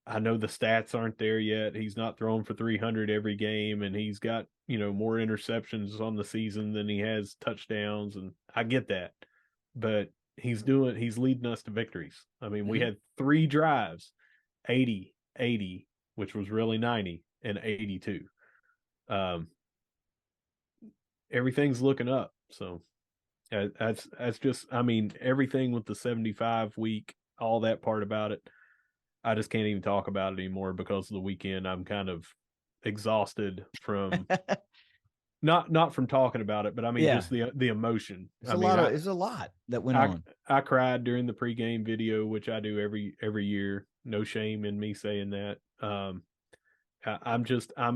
I know the stats aren't there yet. He's not throwing for 300 every game, and he's got, more interceptions on the season than he has touchdowns, and I get that. But he's leading us to victories. I mean, we Mm-hmm. had 3 drives, 80, 80, which was really 90, and 82. Um, Everything's looking up. So that's just, I mean, everything with the 75 week, all that part about it. I just can't even talk about it anymore because of the weekend. I'm kind of exhausted from not from talking about it, but I mean Yeah, just the emotion. there's I a mean, lot of there's a lot that went I on. I cried during the pregame video, which I do every year. No shame in me saying that. I'm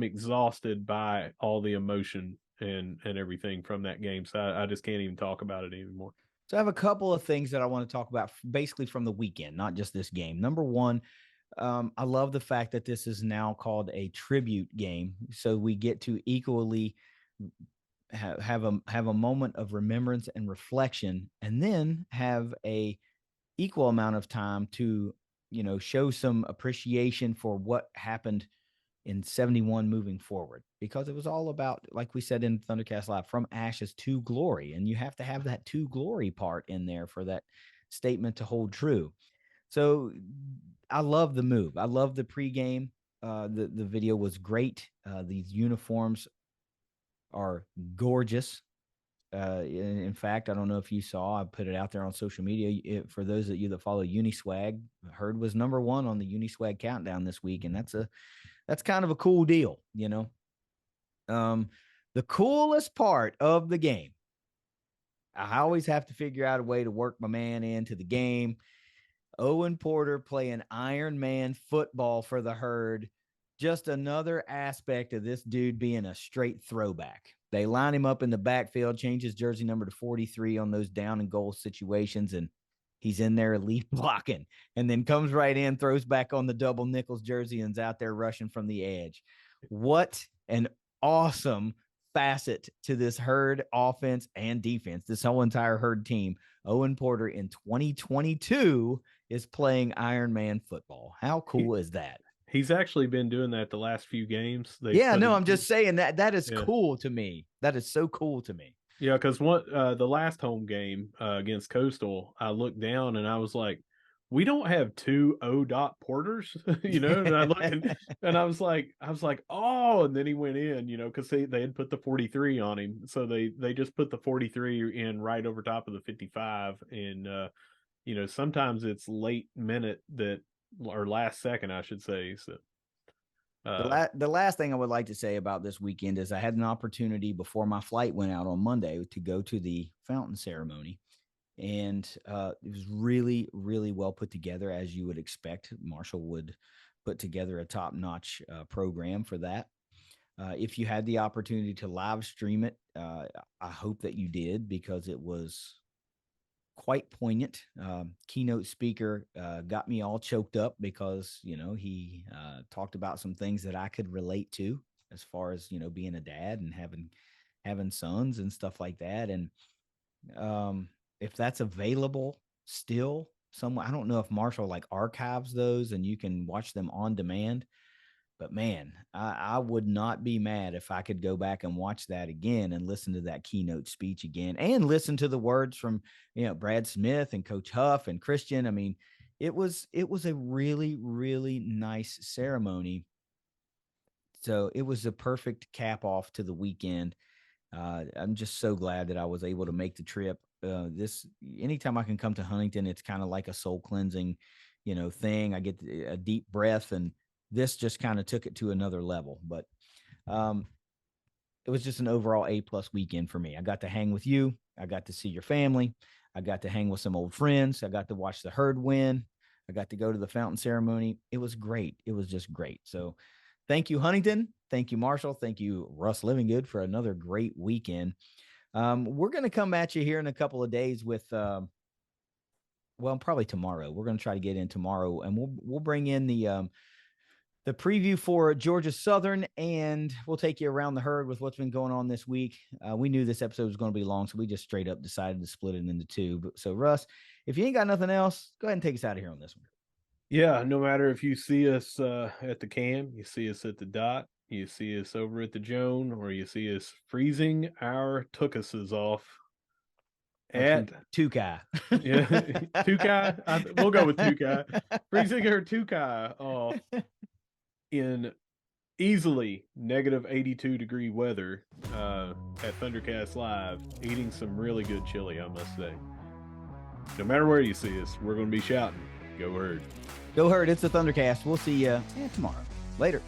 exhausted by all the emotion and everything from that game. So I just can't even talk about it anymore. So I have a couple of things that I want to talk about, basically from the weekend, not just this game. Number one, I love the fact that this is now called a tribute game, so we get to equally have a moment of remembrance and reflection, and then have a equal amount of time to show some appreciation for what happened in 71 moving forward, because it was all about, like we said in ThunderCast Live, from ashes to glory, and you have to have that to glory part in there for that statement to hold true. So I love the move. I love the pregame. The video was great. These uniforms are gorgeous. In fact, I don't know if you saw, I put it out there on social media. For those of you that follow Uniswag, Herd was #1 on the Uniswag countdown this week, and that's kind of a cool deal, The coolest part of the game, I always have to figure out a way to work my man into the game. Owen Porter playing Iron Man football for the Herd. Just another aspect of this dude being a straight throwback. They line him up in the backfield, change his jersey number to 43 on those down and goal situations, and he's in there elite blocking, and then comes right in, throws back on the double nickels jersey, and's out there rushing from the edge. What an awesome facet to this Herd offense and defense, this whole entire Herd team. Owen Porter in 2022 is playing Iron Man football. How cool is that? He's actually been doing that the last few games. They've Yeah, put no, him, I'm just saying that is yeah, cool to me. That is so cool to me. yeah. Because what the last home game against Coastal, I looked down and I was like, we don't have 2 O. Porters, And I look and I was like, oh, and then he went in, because they had put the 43 on him, so they just put the 43 in right over top of the 55, and sometimes it's late minute that, or last second, I should say. So The last thing I would like to say about this weekend is I had an opportunity before my flight went out on Monday to go to the fountain ceremony. And it was really, really well put together, as you would expect. Marshall would put together a top-notch program for that. If you had the opportunity to live stream it, I hope that you did, because it was quite poignant. Keynote speaker got me all choked up because, he talked about some things that I could relate to as far as, being a dad and having sons and stuff like that. And if that's available still somewhere, I don't know if Marshall like archives those and you can watch them on demand. But man, I would not be mad if I could go back and watch that again and listen to that keynote speech again and listen to the words from, Brad Smith and Coach Huff and Christian. I mean, it was a really, really nice ceremony. So it was a perfect cap off to the weekend. I'm just so glad that I was able to make the trip. Anytime I can come to Huntington, it's kind of like a soul cleansing, thing. I get a deep breath, and this just kind of took it to another level. But it was just an overall A+ weekend for me. I got to hang with you. I got to see your family. I got to hang with some old friends. I got to watch the herd win. I got to go to the fountain ceremony. It was great. It was just great. So thank you, Huntington. Thank you, Marshall. Thank you, Russ Livingood, for another great weekend. We're going to come at you here in a couple of days with, probably tomorrow. We're going to try to get in tomorrow, and we'll bring in the preview for Georgia Southern, and we'll take you around the herd with what's been going on this week. We knew this episode was going to be long, so we just straight up decided to split it into two. So, Russ, if you ain't got nothing else, go ahead and take us out of here on this one. Yeah, no matter if you see us at the Cam, you see us at the Dot, you see us over at the Joan, or you see us freezing our tookuses off at Tukai. Yeah, Tukai. We'll go with Tukai. Freezing our Tukai off in easily negative 82-degree weather at ThunderCast Live, eating some really good chili, I must say. No matter where you see us, we're going to be shouting, "Go Herd." Go Herd. It's the ThunderCast. We'll see you tomorrow. Later.